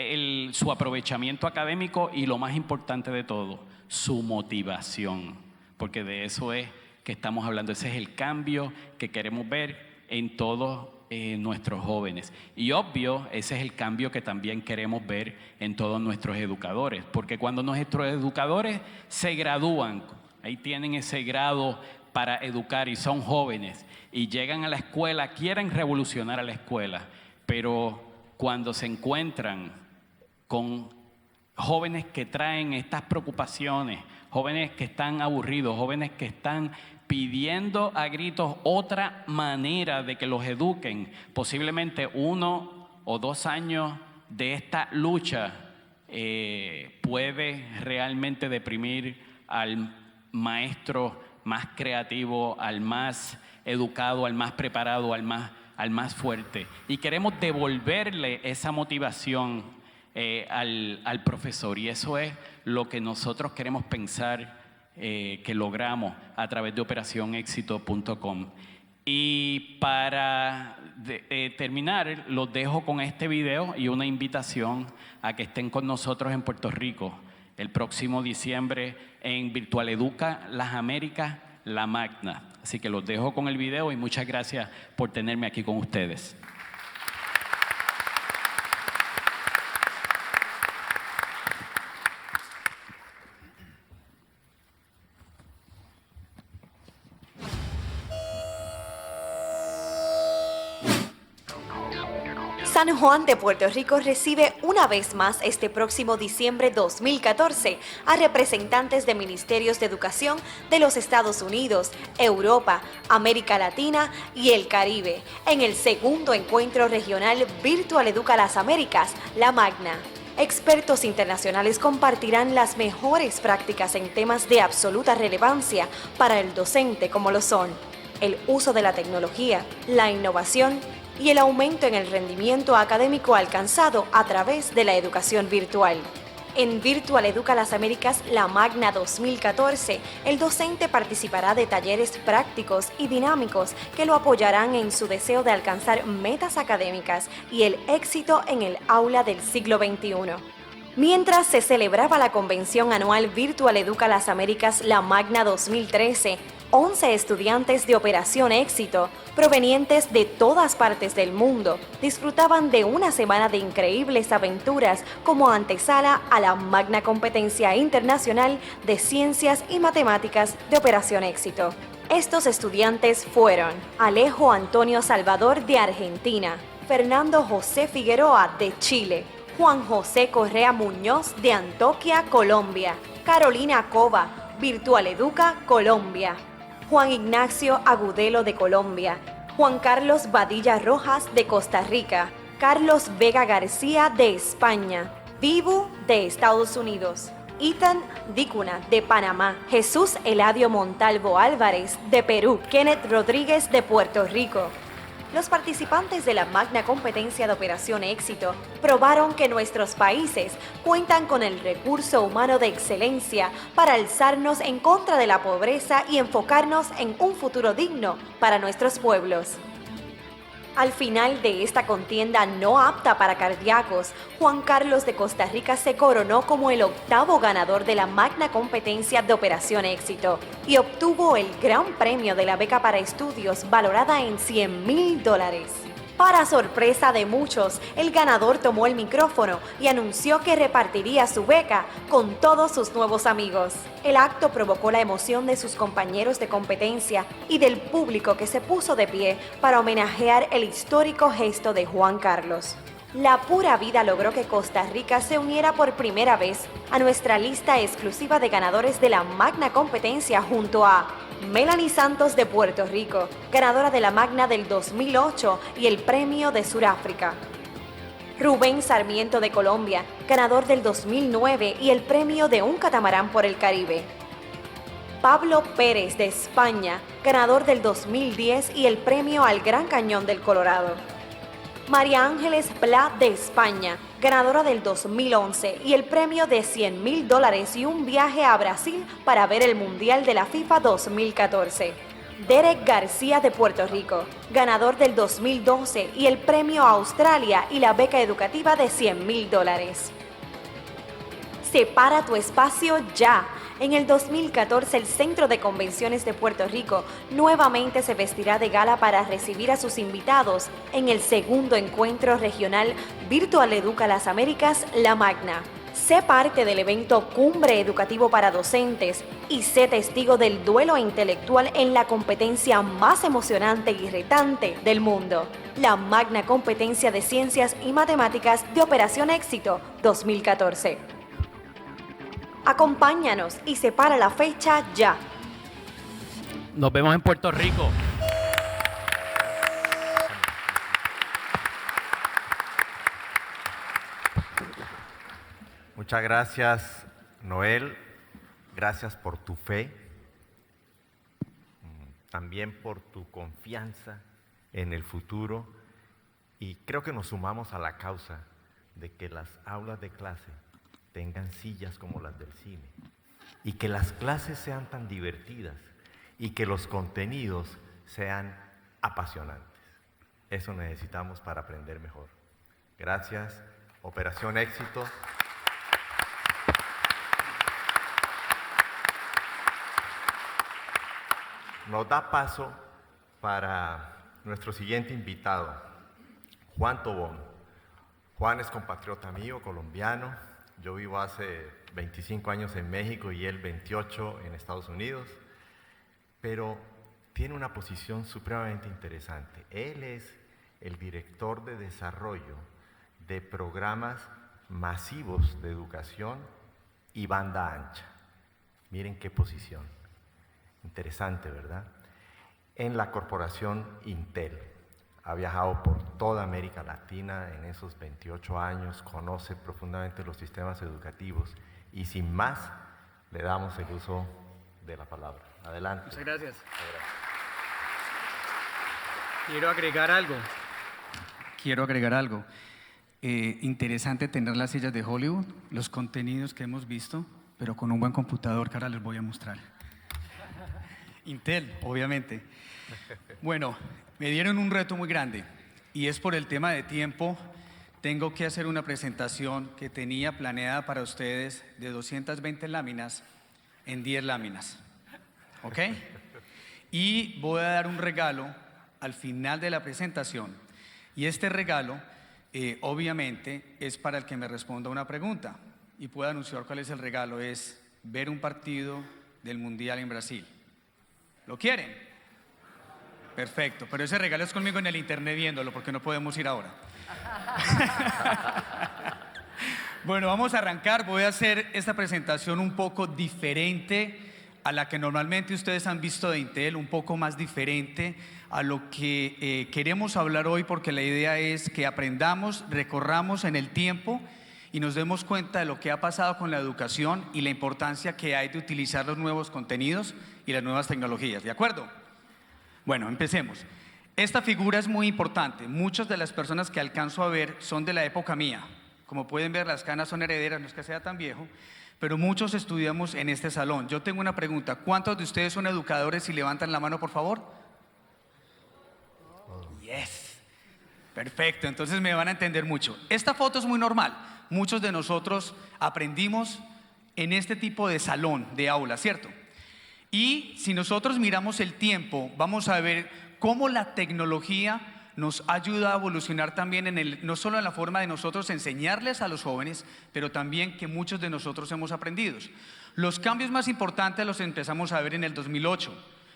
su aprovechamiento académico y, lo más importante de todo, su motivación, porque de eso es que estamos hablando. Ese es el cambio que queremos ver en todos nuestros jóvenes. Y obvio, ese es el cambio que también queremos ver en todos nuestros educadores, porque cuando nuestros educadores se gradúan, ahí tienen ese grado para educar y son jóvenes y llegan a la escuela, quieren revolucionar a la escuela, pero cuando se encuentran con jóvenes que traen estas preocupaciones, jóvenes que están aburridos, jóvenes que están pidiendo a gritos otra manera de que los eduquen, posiblemente 1 o 2 años de esta lucha puede realmente deprimir al maestro más creativo, al más educado, al más preparado, al más fuerte. Y queremos devolverle esa motivación al profesor. Y eso es lo que nosotros queremos pensar que logramos a través de operacionexito.com. Y para terminar, los dejo con este video y una invitación a que estén con nosotros en Puerto Rico el próximo diciembre en Virtual Educa Las Américas, La Magna. Así que los dejo con el video y muchas gracias por tenerme aquí con ustedes. San Juan de Puerto Rico recibe una vez más este próximo diciembre 2014 a representantes de ministerios de educación de los Estados Unidos, Europa, América Latina y el Caribe en el segundo encuentro regional Virtual Educa Las Américas, La Magna. Expertos internacionales compartirán las mejores prácticas en temas de absoluta relevancia para el docente, como lo son el uso de la tecnología, la innovación y el aumento en el rendimiento académico alcanzado a través de la educación virtual. En Virtual Educa Las Américas, La Magna 2014, el docente participará de talleres prácticos y dinámicos que lo apoyarán en su deseo de alcanzar metas académicas y el éxito en el aula del siglo XXI. Mientras se celebraba la convención anual Virtual Educa Las Américas, La Magna 2013, 11 estudiantes de Operación Éxito, provenientes de todas partes del mundo, disfrutaban de una semana de increíbles aventuras como antesala a la magna competencia internacional de Ciencias y Matemáticas de Operación Éxito. Estos estudiantes fueron Alejo Antonio Salvador de Argentina, Fernando José Figueroa de Chile, Juan José Correa Muñoz de Antioquia, Colombia, Carolina Cova, Virtual Educa, Colombia, Juan Ignacio Agudelo de Colombia, Juan Carlos Badilla Rojas de Costa Rica, Carlos Vega García de España, Vivu de Estados Unidos, Ethan Dícuna de Panamá, Jesús Eladio Montalvo Álvarez de Perú, Kenneth Rodríguez de Puerto Rico. Los participantes de la magna competencia de Operación Éxito probaron que nuestros países cuentan con el recurso humano de excelencia para alzarnos en contra de la pobreza y enfocarnos en un futuro digno para nuestros pueblos. Al final de esta contienda no apta para cardíacos, Juan Carlos de Costa Rica se coronó como el 8º ganador de la magna competencia de Operación Éxito y obtuvo el gran premio de la beca para estudios valorada en $100,000. Para sorpresa de muchos, el ganador tomó el micrófono y anunció que repartiría su beca con todos sus nuevos amigos. El acto provocó la emoción de sus compañeros de competencia y del público que se puso de pie para homenajear el histórico gesto de Juan Carlos. La Pura Vida logró que Costa Rica se uniera por primera vez a nuestra lista exclusiva de ganadores de la magna competencia junto a Melanie Santos de Puerto Rico, ganadora de la Magna del 2008 y el Premio de Sudáfrica. Rubén Sarmiento de Colombia, ganador del 2009 y el Premio de un Catamarán por el Caribe. Pablo Pérez de España, ganador del 2010 y el Premio al Gran Cañón del Colorado. María Ángeles Pla de España, ganadora del 2011 y el premio de $100,000 y un viaje a Brasil para ver el Mundial de la FIFA 2014. Derek García de Puerto Rico, ganador del 2012 y el premio a Australia y la beca educativa de $100,000. Separa tu espacio ya. En el 2014, el Centro de Convenciones de Puerto Rico nuevamente se vestirá de gala para recibir a sus invitados en el segundo encuentro regional Virtual Educa Las Américas, La Magna. Sé parte del evento Cumbre Educativo para Docentes y sé testigo del duelo intelectual en la competencia más emocionante y retante del mundo, la Magna Competencia de Ciencias y Matemáticas de Operación Éxito 2014. Acompáñanos y separa la fecha ya. Nos vemos en Puerto Rico. Muchas gracias, Noel. Gracias por tu fe. también por tu confianza en el futuro, y creo que nos sumamos a la causa de que las aulas de clase tengan sillas como las del cine, y que las clases sean tan divertidas, y que los contenidos sean apasionantes. Eso necesitamos para aprender mejor. Gracias. Operación Éxito. Nos da paso para nuestro siguiente invitado, Juan Tobón. Juan es compatriota mío, colombiano. Yo vivo hace 25 años en México y él 28 en Estados Unidos, pero tiene una posición supremamente interesante. Él es el director de desarrollo de programas masivos de educación y banda ancha. Miren qué posición. Interesante, ¿verdad? En la corporación Intel. Ha viajado por toda América Latina en esos 28 años, conoce profundamente los sistemas educativos y sin más le damos el uso de la palabra. Adelante. Muchas gracias. Quiero agregar algo. Interesante tener las sillas de Hollywood, los contenidos que hemos visto, pero con un buen computador que ahora les voy a mostrar. Intel, obviamente. Bueno, me dieron un reto muy grande y es por el tema de tiempo. Tengo que hacer una presentación que tenía planeada para ustedes de 220 láminas en 10 láminas. ¿Ok? Y voy a dar un regalo al final de la presentación. Y este regalo, obviamente, es para el que me responda una pregunta. Y puedo anunciar cuál es el regalo. Es ver un partido del Mundial en Brasil. ¿Lo quieren? Perfecto, pero ese regalo es conmigo en el internet viéndolo, porque no podemos ir ahora. Bueno, vamos a arrancar. Voy a hacer esta presentación un poco diferente a la que normalmente ustedes han visto de Intel, un poco más diferente a lo que queremos hablar hoy, porque la idea es que aprendamos, recorramos en el tiempo y nos demos cuenta de lo que ha pasado con la educación y la importancia que hay de utilizar los nuevos contenidos y las nuevas tecnologías. ¿De acuerdo? Bueno, empecemos. Esta figura es muy importante. Muchas de las personas que alcanzo a ver son de la época mía. Como pueden ver, las canas son herederas, no es que sea tan viejo, pero muchos estudiamos en este salón. Yo tengo una pregunta. ¿Cuántos de ustedes son educadores y levantan la mano, por favor? Yes. Perfecto, entonces me van a entender mucho. Esta foto es muy normal. Muchos de nosotros aprendimos en este tipo de salón, de aula, ¿cierto? Y si nosotros miramos el tiempo, vamos a ver cómo la tecnología nos ayuda a evolucionar también no solo en la forma de nosotros enseñarles a los jóvenes, pero también que muchos de nosotros hemos aprendido. Los cambios más importantes los empezamos a ver en el 2008,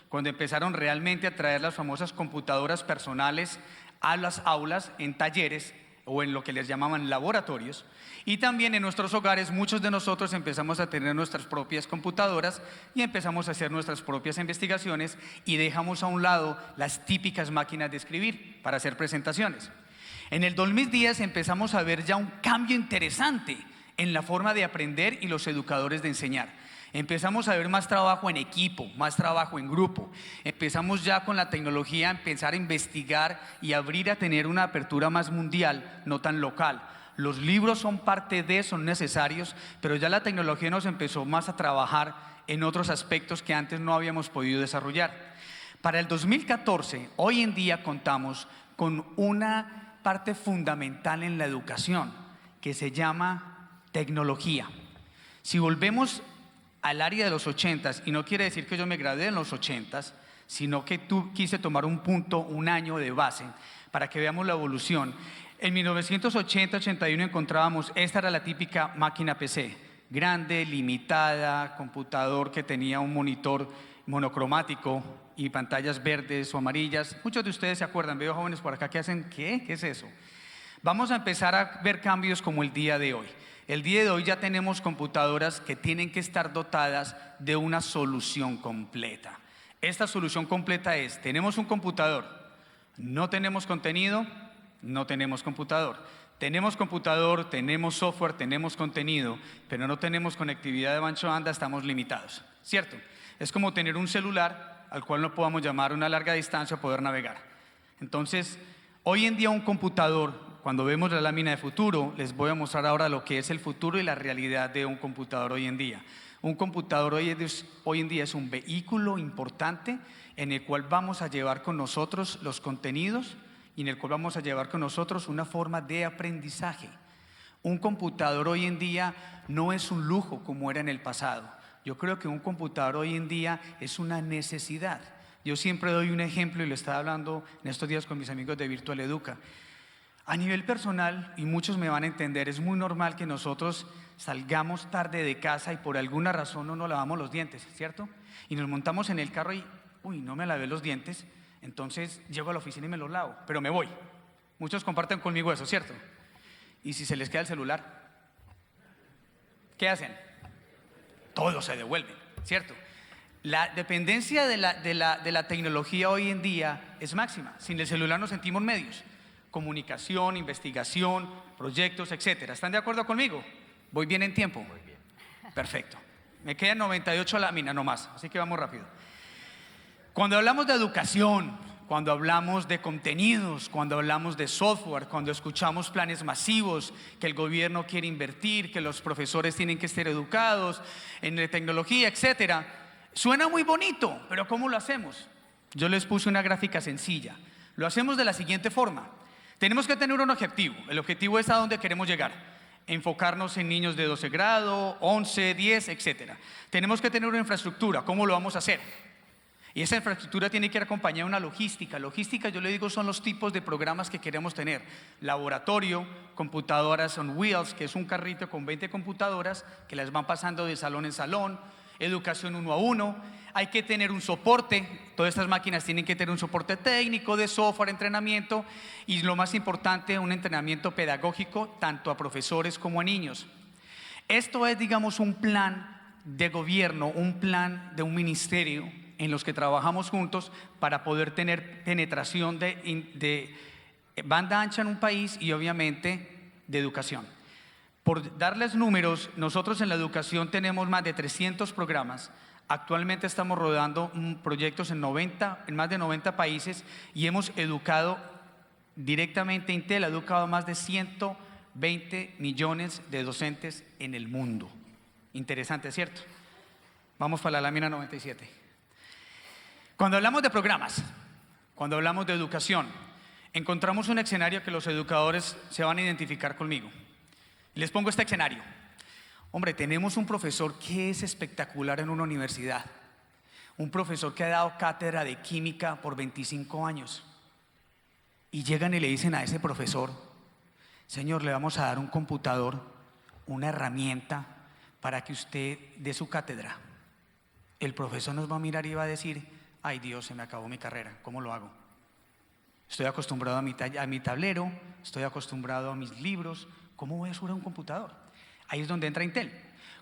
cuando empezaron realmente a traer las famosas computadoras personales a las aulas, en talleres o en lo que les llamaban laboratorios, y también en nuestros hogares muchos de nosotros empezamos a tener nuestras propias computadoras y empezamos a hacer nuestras propias investigaciones y dejamos a un lado las típicas máquinas de escribir para hacer presentaciones. En el 2010 empezamos a ver ya un cambio interesante en la forma de aprender y los educadores de enseñar. Empezamos a ver más trabajo en equipo, más trabajo en grupo. Empezamos ya con la tecnología a empezar a investigar y abrir a tener una apertura más mundial, no tan local. Los libros son parte de, son necesarios, pero ya la tecnología nos empezó más a trabajar en otros aspectos que antes no habíamos podido desarrollar. Para el 2014, hoy en día contamos con una parte fundamental en la educación que se llama tecnología. Si volvemos al área de los 80s, y no quiere decir que yo me gradué en los 80s, sino que quise tomar un punto, un año de base, para que veamos la evolución. En 1980-81 encontrábamos, esta era la típica máquina PC, grande, limitada, computador que tenía un monitor monocromático y pantallas verdes o amarillas. Muchos de ustedes se acuerdan, veo jóvenes por acá que hacen, ¿qué? ¿Qué es eso? Vamos a empezar a ver cambios como el día de hoy. El día de hoy ya tenemos computadoras que tienen que estar dotadas de una solución completa. Esta solución completa es, tenemos un computador, no tenemos contenido, no tenemos computador. Tenemos computador, tenemos software, tenemos contenido, pero no tenemos conectividad de ancho banda, estamos limitados, ¿cierto? Es como tener un celular, al cual no podamos llamar una larga distancia, poder navegar. Entonces, hoy en día un computador, cuando vemos la lámina de futuro, les voy a mostrar ahora lo que es el futuro y la realidad de un computador hoy en día. Un computador hoy en día es un vehículo importante en el cual vamos a llevar con nosotros los contenidos y en el cual vamos a llevar con nosotros una forma de aprendizaje. Un computador hoy en día no es un lujo como era en el pasado. Yo creo que un computador hoy en día es una necesidad. Yo siempre doy un ejemplo y lo estaba hablando en estos días con mis amigos de Virtual Educa. A nivel personal, y muchos me van a entender, es muy normal que nosotros salgamos tarde de casa y por alguna razón no nos lavamos los dientes, ¿cierto? Y nos montamos en el carro y, uy, no me lavé los dientes, entonces llego a la oficina y me los lavo, pero me voy. Muchos comparten conmigo eso, ¿cierto? Y si se les queda el celular, ¿qué hacen? Todos se devuelven, ¿cierto? La dependencia de la tecnología hoy en día es máxima. Sin el celular nos sentimos medios. Comunicación, investigación, proyectos, etcétera. ¿Están de acuerdo conmigo? ¿Voy bien en tiempo? Muy bien. Perfecto. Me quedan 98 láminas nomás, así que vamos rápido. Cuando hablamos de educación, cuando hablamos de contenidos, cuando hablamos de software, cuando escuchamos planes masivos, que el gobierno quiere invertir, que los profesores tienen que estar educados en la tecnología, etcétera, suena muy bonito, pero ¿cómo lo hacemos? Yo les puse una gráfica sencilla. Lo hacemos de la siguiente forma. Tenemos que tener un objetivo. El objetivo es a dónde queremos llegar. Enfocarnos en niños de 12 grado, 11, 10, etcétera. Tenemos que tener una infraestructura. ¿Cómo lo vamos a hacer? Y esa infraestructura tiene que ir acompañada de una logística. Logística, yo le digo, son los tipos de programas que queremos tener. Laboratorio, computadoras on wheels, que es un carrito con 20 computadoras que las van pasando de salón en salón. Educación 1 a 1, hay que tener un soporte, todas estas máquinas tienen que tener un soporte técnico, de software, entrenamiento y lo más importante, un entrenamiento pedagógico tanto a profesores como a niños. Esto es, digamos, un plan de gobierno, un plan de un ministerio en los que trabajamos juntos para poder tener penetración de banda ancha en un país y obviamente de educación. Por darles números, nosotros en la educación tenemos más de 300 programas. Actualmente estamos rodando proyectos en más de 90 países y hemos educado directamente, Intel ha educado a más de 120 millones de docentes en el mundo. Interesante, ¿cierto? Vamos para la lámina 97. Cuando hablamos de programas, cuando hablamos de educación, encontramos un escenario que los educadores se van a identificar conmigo. Les pongo este escenario. Hombre, tenemos un profesor que es espectacular en una universidad. Un profesor que ha dado cátedra de química por 25 años. Y llegan y le dicen a ese profesor, señor, le vamos a dar un computador, una herramienta para que usted dé su cátedra. El profesor nos va a mirar y va a decir, ay Dios, se me acabó mi carrera, ¿cómo lo hago? Estoy acostumbrado a mi tablero, estoy acostumbrado a mis libros, ¿cómo voy a subir a un computador? Ahí es donde entra Intel.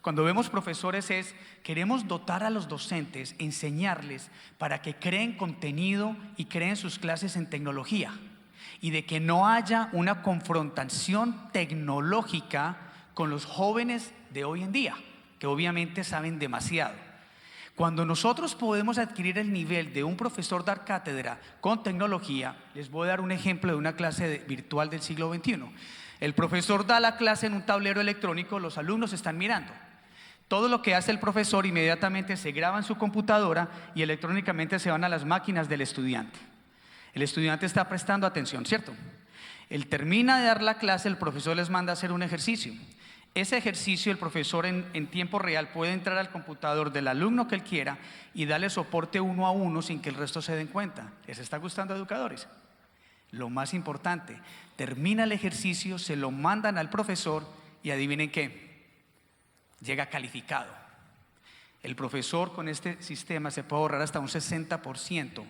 Cuando vemos profesores queremos dotar a los docentes, enseñarles para que creen contenido y creen sus clases en tecnología y de que no haya una confrontación tecnológica con los jóvenes de hoy en día, que obviamente saben demasiado. Cuando nosotros podemos adquirir el nivel de un profesor dar cátedra con tecnología, les voy a dar un ejemplo de una clase virtual del siglo XXI. El profesor da la clase en un tablero electrónico, los alumnos están mirando. Todo lo que hace el profesor inmediatamente se graba en su computadora y electrónicamente se van a las máquinas del estudiante. El estudiante está prestando atención, ¿cierto? Él termina de dar la clase, el profesor les manda a hacer un ejercicio. Ese ejercicio el profesor en tiempo real puede entrar al computador del alumno que él quiera y darle soporte 1 a 1 sin que el resto se den cuenta. ¿Les está gustando, educadores? Lo más importante, termina el ejercicio, se lo mandan al profesor y adivinen qué, llega calificado. El profesor con este sistema se puede ahorrar hasta un 60%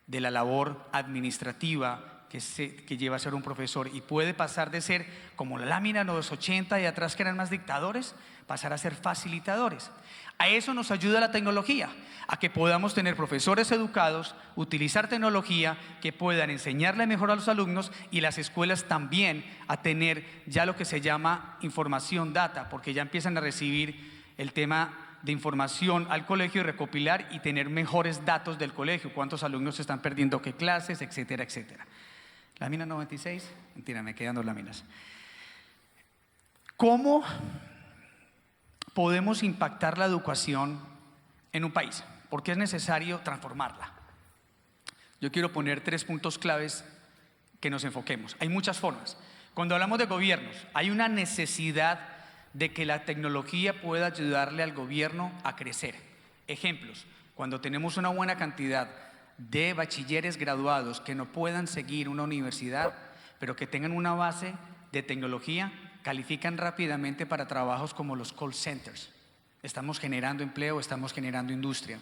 de la labor administrativa que lleva a ser un profesor y puede pasar de ser como la lámina de los 80 y atrás que eran más dictadores, pasar a ser facilitadores. A eso nos ayuda la tecnología, a que podamos tener profesores educados, utilizar tecnología que puedan enseñarle mejor a los alumnos y las escuelas también a tener ya lo que se llama información data, porque ya empiezan a recibir el tema de información al colegio y recopilar y tener mejores datos del colegio, cuántos alumnos están perdiendo qué clases, etcétera, etcétera. Lámina 96, mentira, me quedan 2 láminas. ¿Cómo podemos impactar la educación en un país? ¿Por qué es necesario transformarla? Yo quiero poner 3 puntos claves que nos enfoquemos. Hay muchas formas. Cuando hablamos de gobiernos, hay una necesidad de que la tecnología pueda ayudarle al gobierno a crecer. Ejemplos, cuando tenemos una buena cantidad de bachilleres graduados que no puedan seguir una universidad, pero que tengan una base de tecnología, califican rápidamente para trabajos como los call centers. Estamos generando empleo, estamos generando industria.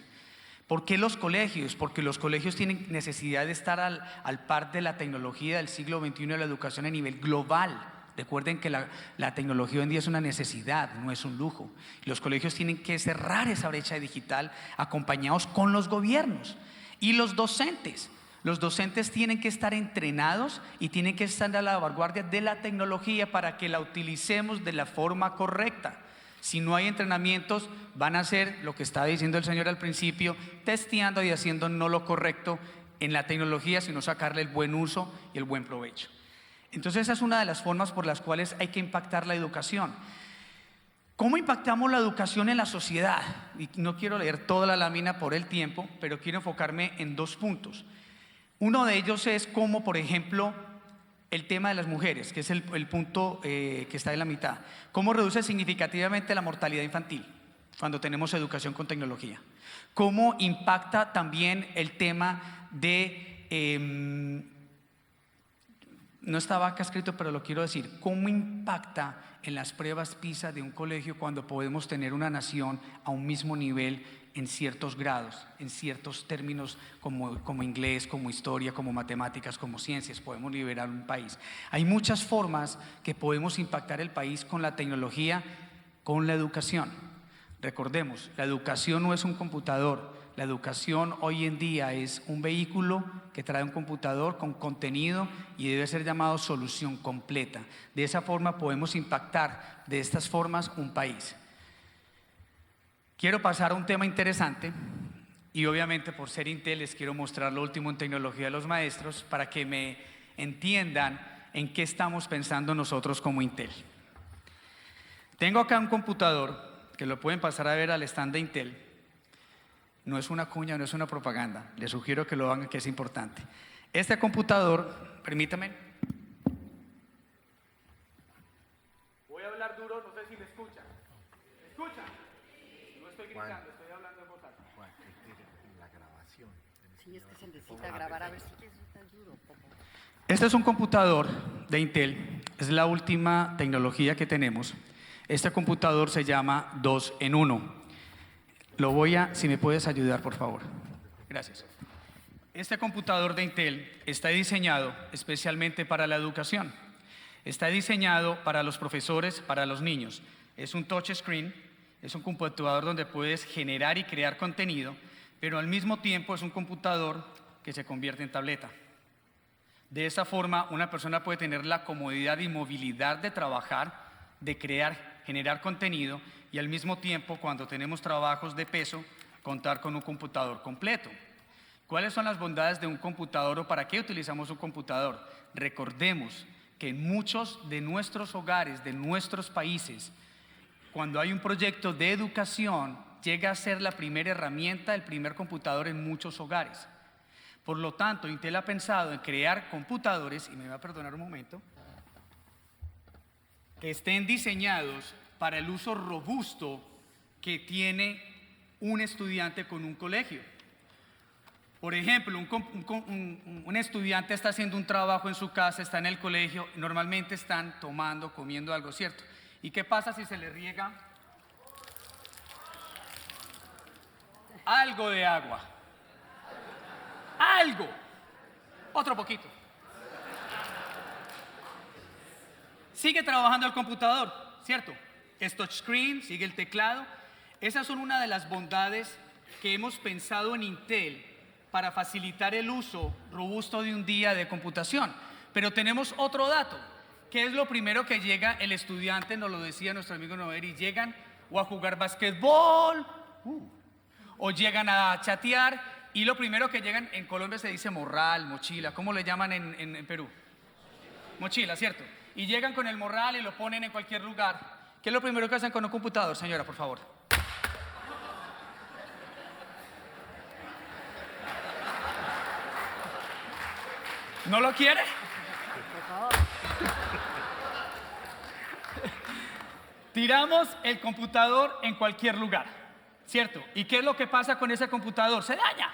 ¿Por qué los colegios? Porque los colegios tienen necesidad de estar al par de la tecnología del siglo XXI de la educación a nivel global. Recuerden que la tecnología hoy en día es una necesidad, no es un lujo. Los colegios tienen que cerrar esa brecha digital acompañados con los gobiernos y los docentes. Los docentes tienen que estar entrenados y tienen que estar a la vanguardia de la tecnología para que la utilicemos de la forma correcta. Si no hay entrenamientos, van a hacer lo que estaba diciendo el señor al principio, testeando y haciendo no lo correcto en la tecnología, sino sacarle el buen uso y el buen provecho. Entonces esa es una de las formas por las cuales hay que impactar la educación. ¿Cómo impactamos la educación en la sociedad? Y no quiero leer toda la lámina por el tiempo, pero quiero enfocarme en 2 puntos. Uno de ellos es cómo, por ejemplo, el tema de las mujeres, que es el punto que está en la mitad. ¿Cómo reduce significativamente la mortalidad infantil cuando tenemos educación con tecnología? ¿Cómo impacta también el tema de... no estaba acá escrito, pero lo quiero decir. ¿Cómo impacta en las pruebas PISA de un colegio cuando podemos tener una nación a un mismo nivel en ciertos grados, en ciertos términos como inglés, como historia, como matemáticas, como ciencias? Podemos liberar un país. Hay muchas formas que podemos impactar el país con la tecnología, con la educación. Recordemos, la educación no es un computador. La educación hoy en día es un vehículo que trae un computador con contenido y debe ser llamado solución completa. De esa forma podemos impactar de estas formas un país. Quiero pasar a un tema interesante y obviamente por ser Intel les quiero mostrar lo último en tecnología de los maestros para que me entiendan en qué estamos pensando nosotros como Intel. Tengo acá un computador que lo pueden pasar a ver al stand de Intel. No es una cuña, no es una propaganda. Les sugiero que lo hagan, que es importante. Este computador, permítame. Voy a hablar duro, no sé si me escuchan. ¿Me escuchan? No estoy gritando, estoy hablando en voz alta. La grabación. Sí, es que se necesita grabar, a ver si es tan duro. Este es un computador de Intel, es la última tecnología que tenemos. Este computador se llama 2 en 1. Lo voy a, si me puedes ayudar, por favor. Gracias. Este computador de Intel está diseñado especialmente para la educación. Está diseñado para los profesores, para los niños. Es un touchscreen, es un computador donde puedes generar y crear contenido, pero al mismo tiempo es un computador que se convierte en tableta. De esa forma, una persona puede tener la comodidad y movilidad de trabajar, de crear, generar contenido y al mismo tiempo, cuando tenemos trabajos de peso, contar con un computador completo. ¿Cuáles son las bondades de un computador o para qué utilizamos un computador? Recordemos que en muchos de nuestros hogares, de nuestros países, cuando hay un proyecto de educación, llega a ser la primera herramienta, el primer computador en muchos hogares. Por lo tanto, Intel ha pensado en crear computadores, y me va a perdonar un momento, que estén diseñados para el uso robusto que tiene un estudiante con un colegio. Por ejemplo, un estudiante está haciendo un trabajo en su casa, está en el colegio, normalmente están tomando, comiendo algo, ¿cierto? ¿Y qué pasa si se le riega algo de agua? Algo. Otro poquito. Sigue trabajando el computador, ¿cierto? Es touchscreen, sigue el teclado. Esas son una de las bondades que hemos pensado en Intel para facilitar el uso robusto de un día de computación. Pero tenemos otro dato, que es lo primero que llega el estudiante, nos lo decía nuestro amigo Noeri, llegan o a jugar basquetbol, o llegan a chatear y lo primero que llegan, en Colombia se dice morral, mochila, ¿cómo le llaman en Perú? Mochila, ¿cierto? Y llegan con el morral y lo ponen en cualquier lugar. ¿Qué es lo primero que hacen con un computador, señora, por favor? ¿No lo quiere? Tiramos el computador en cualquier lugar, ¿cierto? ¿Y qué es lo que pasa con ese computador? Se daña.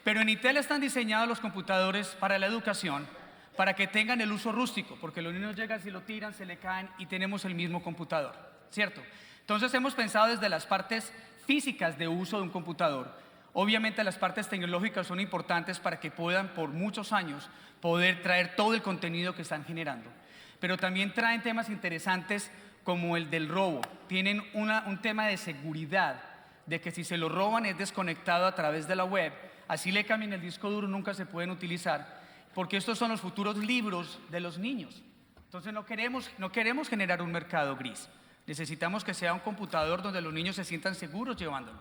Pero en Intel están diseñados los computadores para la educación, para que tengan el uso rústico, porque los niños llegan, si lo tiran, se le caen y tenemos el mismo computador, ¿cierto? Entonces hemos pensado desde las partes físicas de uso de un computador. Obviamente las partes tecnológicas son importantes para que puedan por muchos años poder traer todo el contenido que están generando. Pero también traen temas interesantes como el del robo. Tienen un tema de seguridad, de que si se lo roban es desconectado a través de la web, así le cambien el disco duro, nunca se pueden utilizar, porque estos son los futuros libros de los niños. Entonces no queremos generar un mercado gris. Necesitamos que sea un computador donde los niños se sientan seguros llevándolo.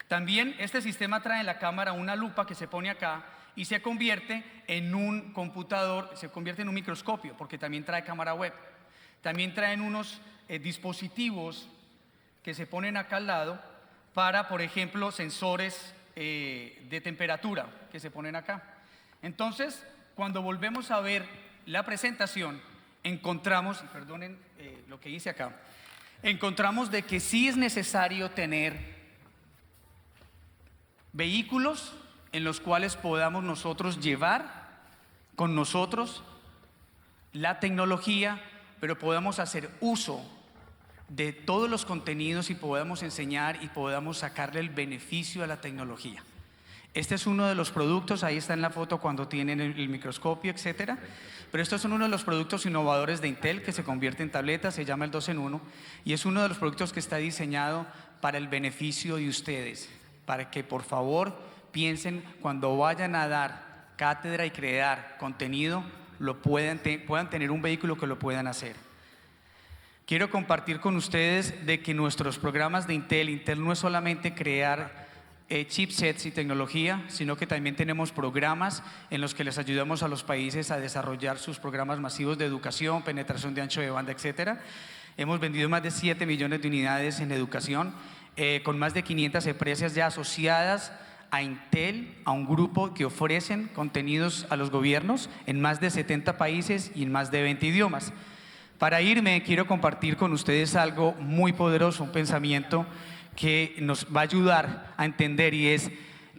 También este sistema trae en la cámara una lupa que se pone acá y se convierte en un computador, se convierte en un microscopio, porque también trae cámara web. También traen unos dispositivos que se ponen acá al lado para, por ejemplo, sensores de temperatura que se ponen acá. Entonces, cuando volvemos a ver la presentación, encontramos, perdonen lo que hice acá, encontramos de que sí es necesario tener vehículos en los cuales podamos nosotros llevar con nosotros la tecnología, pero podamos hacer uso de todos los contenidos y podamos enseñar y podamos sacarle el beneficio a la tecnología. Este es uno de los productos, ahí está en la foto cuando tienen el microscopio, etcétera. Pero estos son uno de los productos innovadores de Intel que se convierte en tableta, se llama el 2 en 1, y es uno de los productos que está diseñado para el beneficio de ustedes, para que por favor piensen cuando vayan a dar cátedra y crear contenido, puedan tener un vehículo que lo puedan hacer. Quiero compartir con ustedes de que nuestros programas de Intel no es solamente crear chipsets y tecnología, sino que también tenemos programas en los que les ayudamos a los países a desarrollar sus programas masivos de educación, penetración de ancho de banda, etcétera. Hemos vendido más de 7 millones de unidades en educación, con más de 500 empresas ya asociadas a Intel, a un grupo que ofrecen contenidos a los gobiernos en más de 70 países y en más de 20 idiomas. Para irme, quiero compartir con ustedes algo muy poderoso, un pensamiento que nos va a ayudar a entender, y es: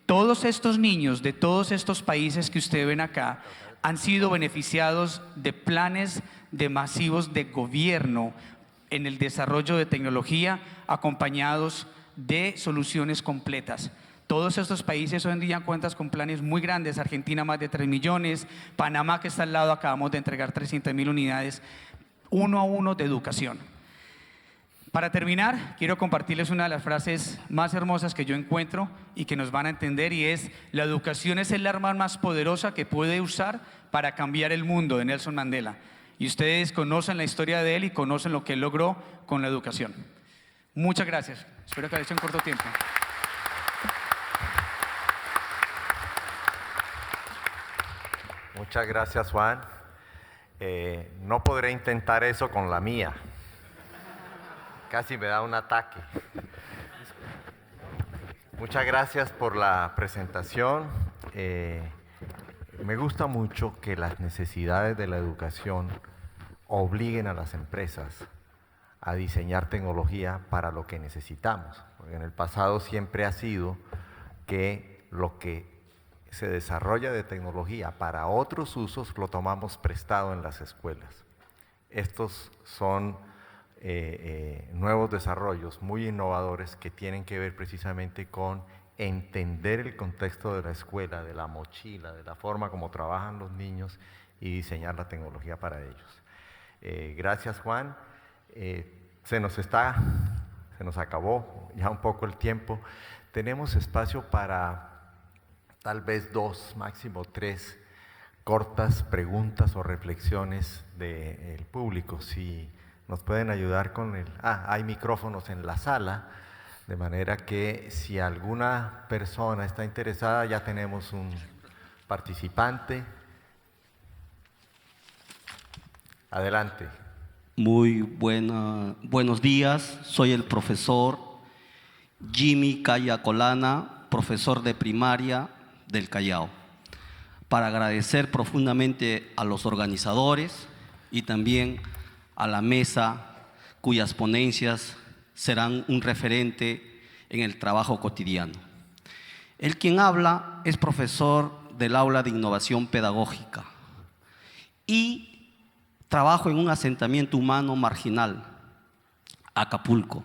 todos estos niños de todos estos países que ustedes ven acá han sido beneficiados de planes de masivos de gobierno en el desarrollo de tecnología, acompañados de soluciones completas. Todos estos países hoy en día cuentan con planes muy grandes. Argentina más de 3 millones, Panamá, que está al lado, acabamos de entregar 300.000 unidades, 1 a 1 de educación. Para terminar, quiero compartirles una de las frases más hermosas que yo encuentro y que nos van a entender, y es: la educación es el arma más poderosa que puede usar para cambiar el mundo, de Nelson Mandela. Y ustedes conocen la historia de él y conocen lo que él logró con la educación. Muchas gracias. Espero que haya hecho en corto tiempo. Muchas gracias, Juan. No podré intentar eso con la mía. Casi me da un ataque. Muchas gracias por la presentación. Me gusta mucho que las necesidades de la educación obliguen a las empresas a diseñar tecnología para lo que necesitamos. Porque en el pasado siempre ha sido que lo que se desarrolla de tecnología para otros usos lo tomamos prestado en las escuelas. Estos son nuevos desarrollos muy innovadores que tienen que ver precisamente con entender el contexto de la escuela, de la mochila, de la forma como trabajan los niños y diseñar la tecnología para ellos. Gracias, Juan. Se nos acabó ya un poco el tiempo. Tenemos espacio para tal vez 2, máximo 3 cortas preguntas o reflexiones del público. Si nos pueden ayudar con el... hay micrófonos en la sala, de manera que si alguna persona está interesada, ya tenemos un participante. Adelante. Muy buenos días, soy el profesor Jimmy Calla Colana, profesor de primaria del Callao, para agradecer profundamente a los organizadores y también a la mesa cuyas ponencias serán un referente en el trabajo cotidiano. El quien habla es profesor del aula de innovación pedagógica y trabajo en un asentamiento humano marginal, Acapulco.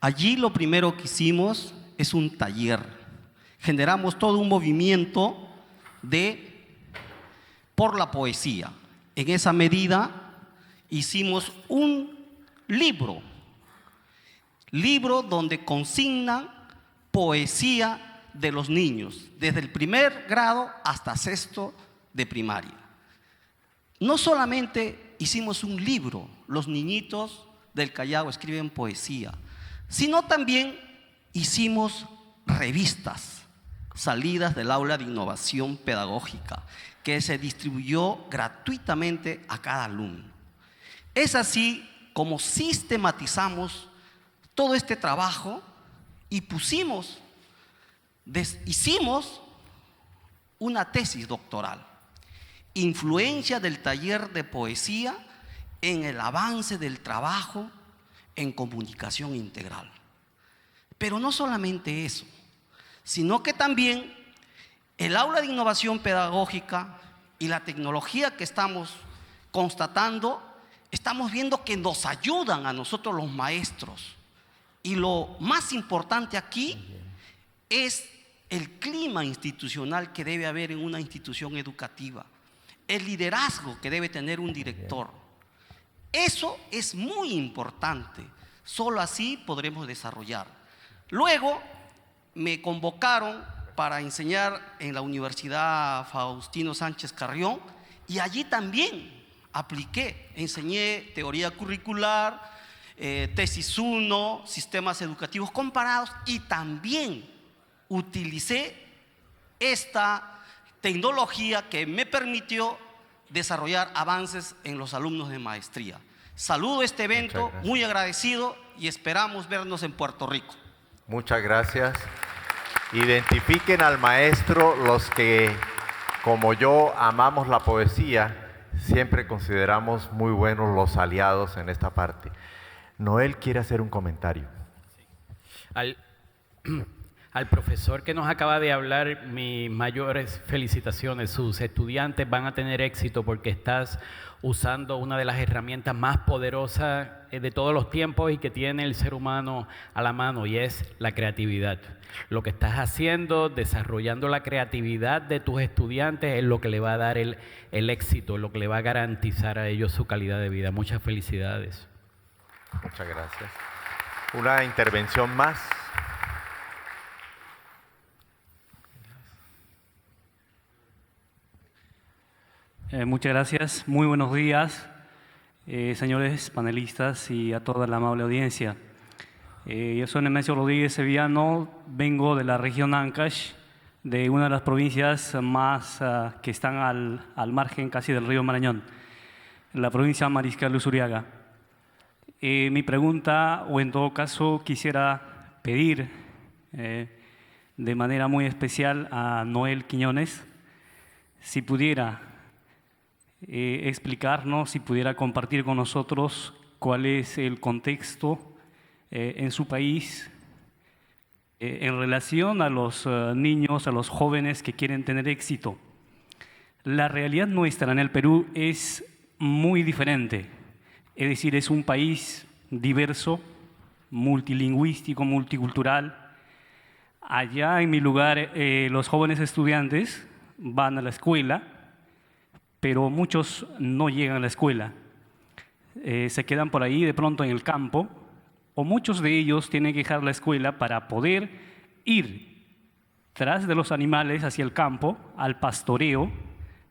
Allí lo primero que hicimos es un taller. Generamos todo un movimiento por la poesía. En esa medida hicimos un libro donde consignan poesía de los niños, desde el primer grado hasta sexto de primaria. No solamente hicimos un libro, los niñitos del Callao escriben poesía, sino también hicimos revistas salidas del aula de innovación pedagógica que se distribuyó gratuitamente a cada alumno. Es así como sistematizamos todo este trabajo y hicimos una tesis doctoral. Influencia del taller de poesía en el avance del trabajo en comunicación integral. Pero no solamente eso, sino que también el aula de innovación pedagógica y la tecnología que estamos constatando, estamos viendo que nos ayudan a nosotros los maestros. Y lo más importante aquí es el clima institucional que debe haber en una institución educativa. El liderazgo que debe tener un director. Eso es muy importante. Solo así podremos desarrollar. Luego me convocaron para enseñar en la Universidad Faustino Sánchez Carrión y allí también apliqué. Enseñé teoría curricular, tesis 1, sistemas educativos comparados y también utilicé esta tecnología que me permitió desarrollar avances en los alumnos de maestría. Saludo este evento, muy agradecido y esperamos vernos en Puerto Rico. Muchas gracias. Identifiquen al maestro los que, como yo, amamos la poesía, siempre consideramos muy buenos los aliados en esta parte. Noel quiere hacer un comentario. Al profesor que nos acaba de hablar, mis mayores felicitaciones. Sus estudiantes van a tener éxito porque estás usando una de las herramientas más poderosas de todos los tiempos y que tiene el ser humano a la mano, y es la creatividad. Lo que estás haciendo, desarrollando la creatividad de tus estudiantes, es lo que le va a dar el éxito, lo que le va a garantizar a ellos su calidad de vida. Muchas felicidades. Muchas gracias. Una intervención más. Muchas gracias. Muy buenos días, señores panelistas y a toda la amable audiencia. Yo soy Nemesio Rodríguez Sevillano, vengo de la región Ancash, de una de las provincias más que están al margen casi del río Marañón, la provincia Mariscal Luzuriaga. Mi pregunta, o en todo caso quisiera pedir de manera muy especial a Noel Quiñones, si pudiera explicarnos, si pudiera compartir con nosotros cuál es el contexto en su país en relación a los niños, a los jóvenes que quieren tener éxito. La realidad nuestra en el Perú es muy diferente, es decir, es un país diverso, multilingüístico, multicultural. Allá en mi lugar los jóvenes estudiantes van a la escuela, pero muchos no llegan a la escuela, se quedan por ahí de pronto en el campo, o muchos de ellos tienen que dejar la escuela para poder ir tras de los animales hacia el campo, al pastoreo,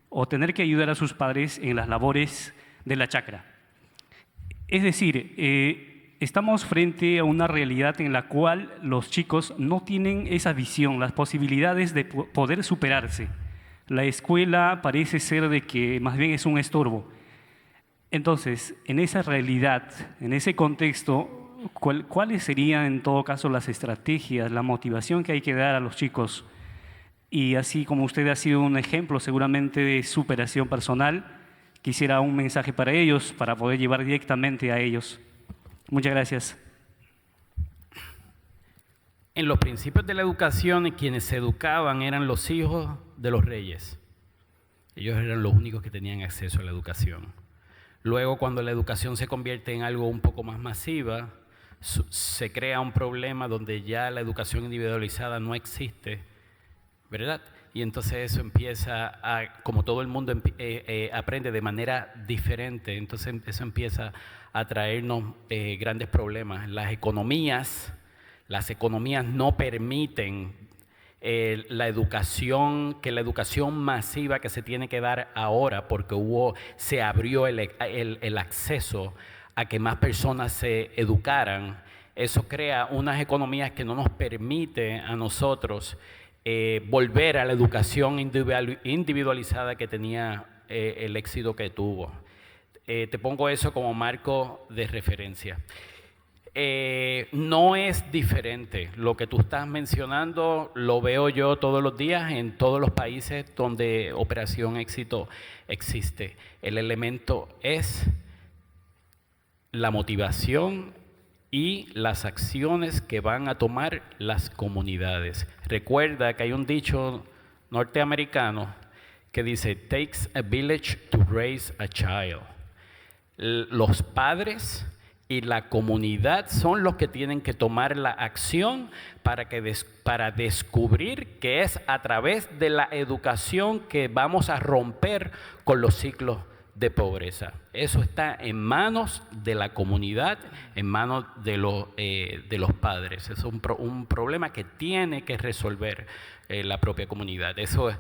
o tener que ayudar a sus padres en las labores de la chacra. Es decir, estamos frente a una realidad en la cual los chicos no tienen esa visión, las posibilidades de poder superarse. La escuela parece ser de que más bien es un estorbo. Entonces, en esa realidad, en ese contexto, ¿cuáles serían en todo caso las estrategias, la motivación que hay que dar a los chicos? Y así como usted ha sido un ejemplo seguramente de superación personal, quisiera un mensaje para ellos, para poder llevar directamente a ellos. Muchas gracias. En los principios de la educación, quienes se educaban eran los hijos de los reyes. Ellos eran los únicos que tenían acceso a la educación. Luego, cuando la educación se convierte en algo un poco más masiva, se crea un problema donde ya la educación individualizada no existe, ¿verdad? Y entonces eso empieza a, como todo el mundo aprende de manera diferente, entonces eso empieza a traernos grandes problemas. Las economías no permiten que la educación masiva que se tiene que dar ahora, porque se abrió el acceso a que más personas se educaran. Eso crea unas economías que no nos permite a nosotros volver a la educación individualizada que tenía el éxito que tuvo. Te pongo eso como marco de referencia. No es diferente. Lo que tú estás mencionando lo veo yo todos los días en todos los países donde Operación Éxito existe. El elemento es la motivación y las acciones que van a tomar las comunidades. Recuerda que hay un dicho norteamericano que dice, "It takes a village to raise a child". Los padres y la comunidad son los que tienen que tomar la acción para descubrir que es a través de la educación que vamos a romper con los ciclos de pobreza. Eso está en manos de la comunidad, en manos de los padres. Es un problema que tiene que resolver la propia comunidad. Eso es,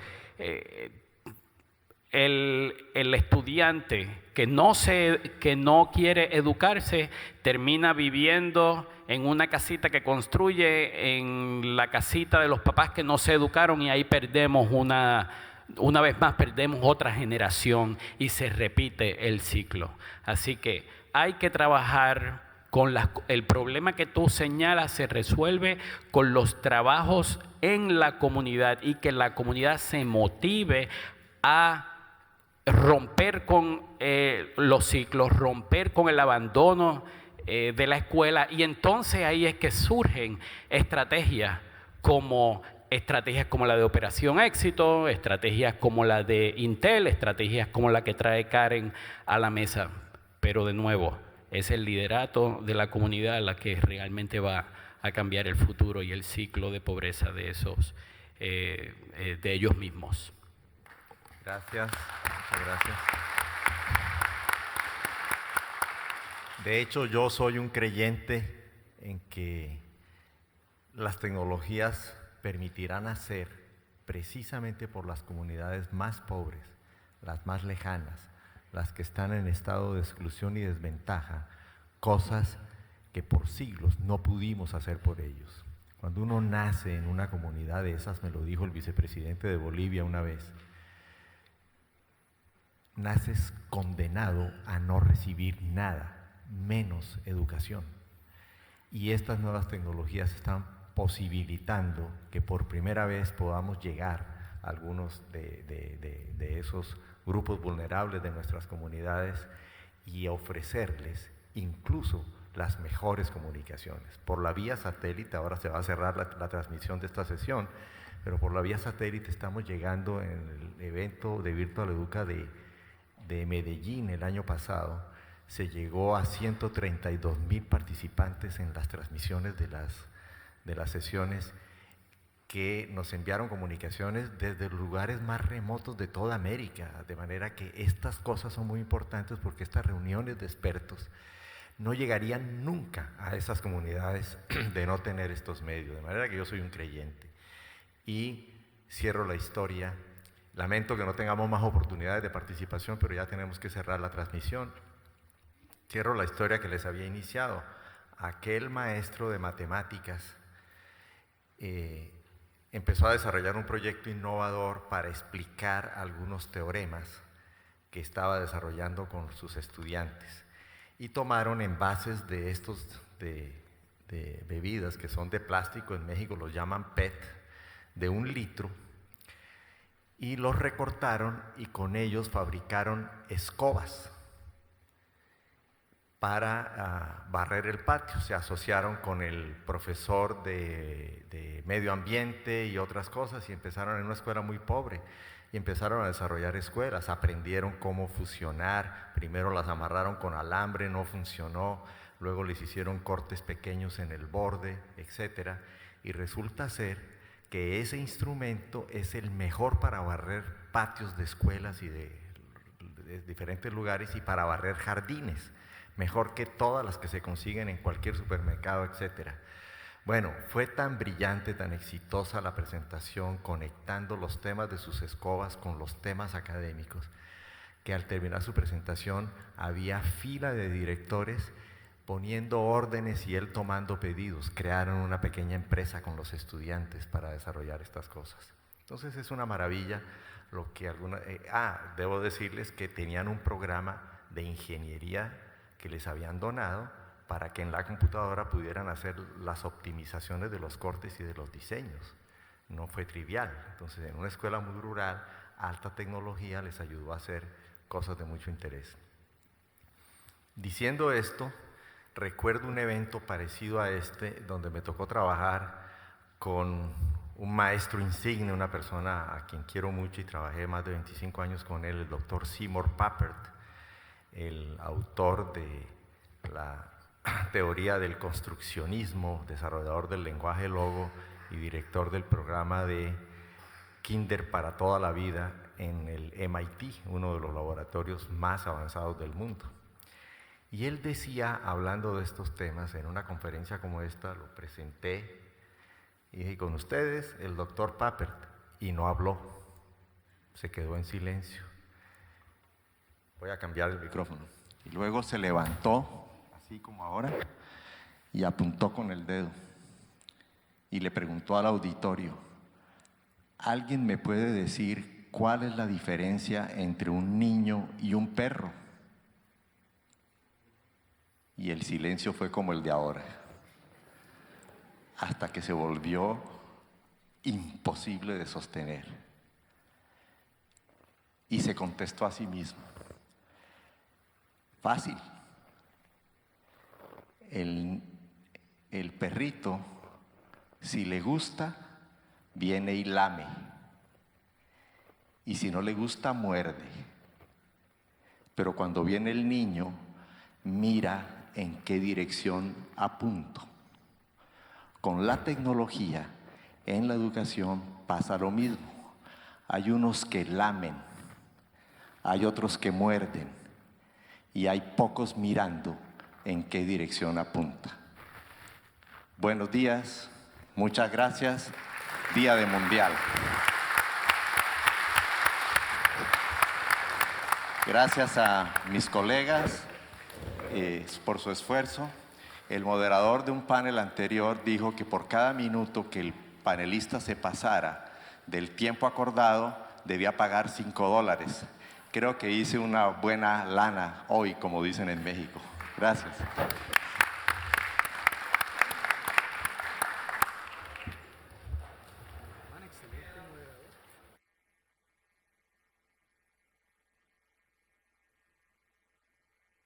el estudiante que no quiere educarse termina viviendo en una casita que construye, en la casita de los papás que no se educaron, y ahí perdemos una vez más perdemos otra generación y se repite el ciclo. Así que hay que trabajar con el problema que tú señalas, se resuelve con los trabajos en la comunidad y que la comunidad se motive a romper con los ciclos, romper con el abandono de la escuela, y entonces ahí es que surgen estrategias como la de Operación Éxito, estrategias como la de Intel, estrategias como la que trae Karen a la mesa. Pero de nuevo, es el liderato de la comunidad la que realmente va a cambiar el futuro y el ciclo de pobreza de ellos mismos. Gracias, muchas gracias. De hecho, yo soy un creyente en que las tecnologías permitirán hacer, precisamente por las comunidades más pobres, las más lejanas, las que están en estado de exclusión y desventaja, cosas que por siglos no pudimos hacer por ellos. Cuando uno nace en una comunidad de esas, me lo dijo el vicepresidente de Bolivia una vez, naces condenado a no recibir nada, menos educación. Y estas nuevas tecnologías están posibilitando que por primera vez podamos llegar a algunos de esos grupos vulnerables de nuestras comunidades y ofrecerles incluso las mejores comunicaciones. Por la vía satélite, ahora se va a cerrar la transmisión de esta sesión, pero por la vía satélite estamos llegando en el evento de Virtual Educa de Medellín el año pasado, se llegó a 132,000 participantes en las transmisiones de las sesiones, que nos enviaron comunicaciones desde los lugares más remotos de toda América, de manera que estas cosas son muy importantes, porque estas reuniones de expertos no llegarían nunca a esas comunidades de no tener estos medios, de manera que yo soy un creyente. Y cierro la historia. Lamento que no tengamos más oportunidades de participación, pero ya tenemos que cerrar la transmisión. Cierro la historia que les había iniciado. Aquel maestro de matemáticas empezó a desarrollar un proyecto innovador para explicar algunos teoremas que estaba desarrollando con sus estudiantes. Y tomaron envases de estos de bebidas que son de plástico, en México los llaman PET, de 1 litro, y los recortaron y con ellos fabricaron escobas para barrer el patio. Se asociaron con el profesor de medio ambiente y otras cosas y empezaron en una escuela muy pobre y empezaron a desarrollar escuelas, aprendieron cómo fusionar, primero las amarraron con alambre, no funcionó, luego les hicieron cortes pequeños en el borde, etc. Y resulta ser que ese instrumento es el mejor para barrer patios de escuelas y de diferentes lugares y para barrer jardines, mejor que todas las que se consiguen en cualquier supermercado, etc. Bueno, fue tan brillante, tan exitosa la presentación, conectando los temas de sus escobas con los temas académicos, que al terminar su presentación había fila de directores poniendo órdenes y él tomando pedidos. Crearon una pequeña empresa con los estudiantes para desarrollar estas cosas. Entonces es una maravilla lo que debo decirles que tenían un programa de ingeniería que les habían donado para que en la computadora pudieran hacer las optimizaciones de los cortes y de los diseños. No fue trivial. Entonces, en una escuela muy rural, alta tecnología les ayudó a hacer cosas de mucho interés. Diciendo esto, recuerdo un evento parecido a este, donde me tocó trabajar con un maestro insigne, una persona a quien quiero mucho y trabajé más de 25 años con él, el doctor Seymour Papert, el autor de la teoría del construccionismo, desarrollador del lenguaje Logo y director del programa de Kinder para toda la vida en el MIT, uno de los laboratorios más avanzados del mundo. Y él decía, hablando de estos temas, en una conferencia como esta, lo presenté, y dije, con ustedes, el doctor Papert, y no habló, se quedó en silencio. Voy a cambiar el micrófono. Y luego se levantó, así como ahora, y apuntó con el dedo y le preguntó al auditorio, ¿alguien me puede decir cuál es la diferencia entre un niño y un perro? Y el silencio fue como el de ahora, hasta que se volvió imposible de sostener. Y se contestó a sí mismo, fácil. El perrito, si le gusta, viene y lame. Y si no le gusta, muerde. Pero cuando viene el niño, mira en qué dirección apunto. Con la tecnología, en la educación pasa lo mismo. Hay unos que lamen, hay otros que muerden, y hay pocos mirando en qué dirección apunta. Buenos días, muchas gracias. Día de Mundial. Gracias a mis colegas por su esfuerzo. El moderador de un panel anterior dijo que por cada minuto que el panelista se pasara del tiempo acordado, debía pagar $5. Creo que hice una buena lana hoy, como dicen en México. Gracias.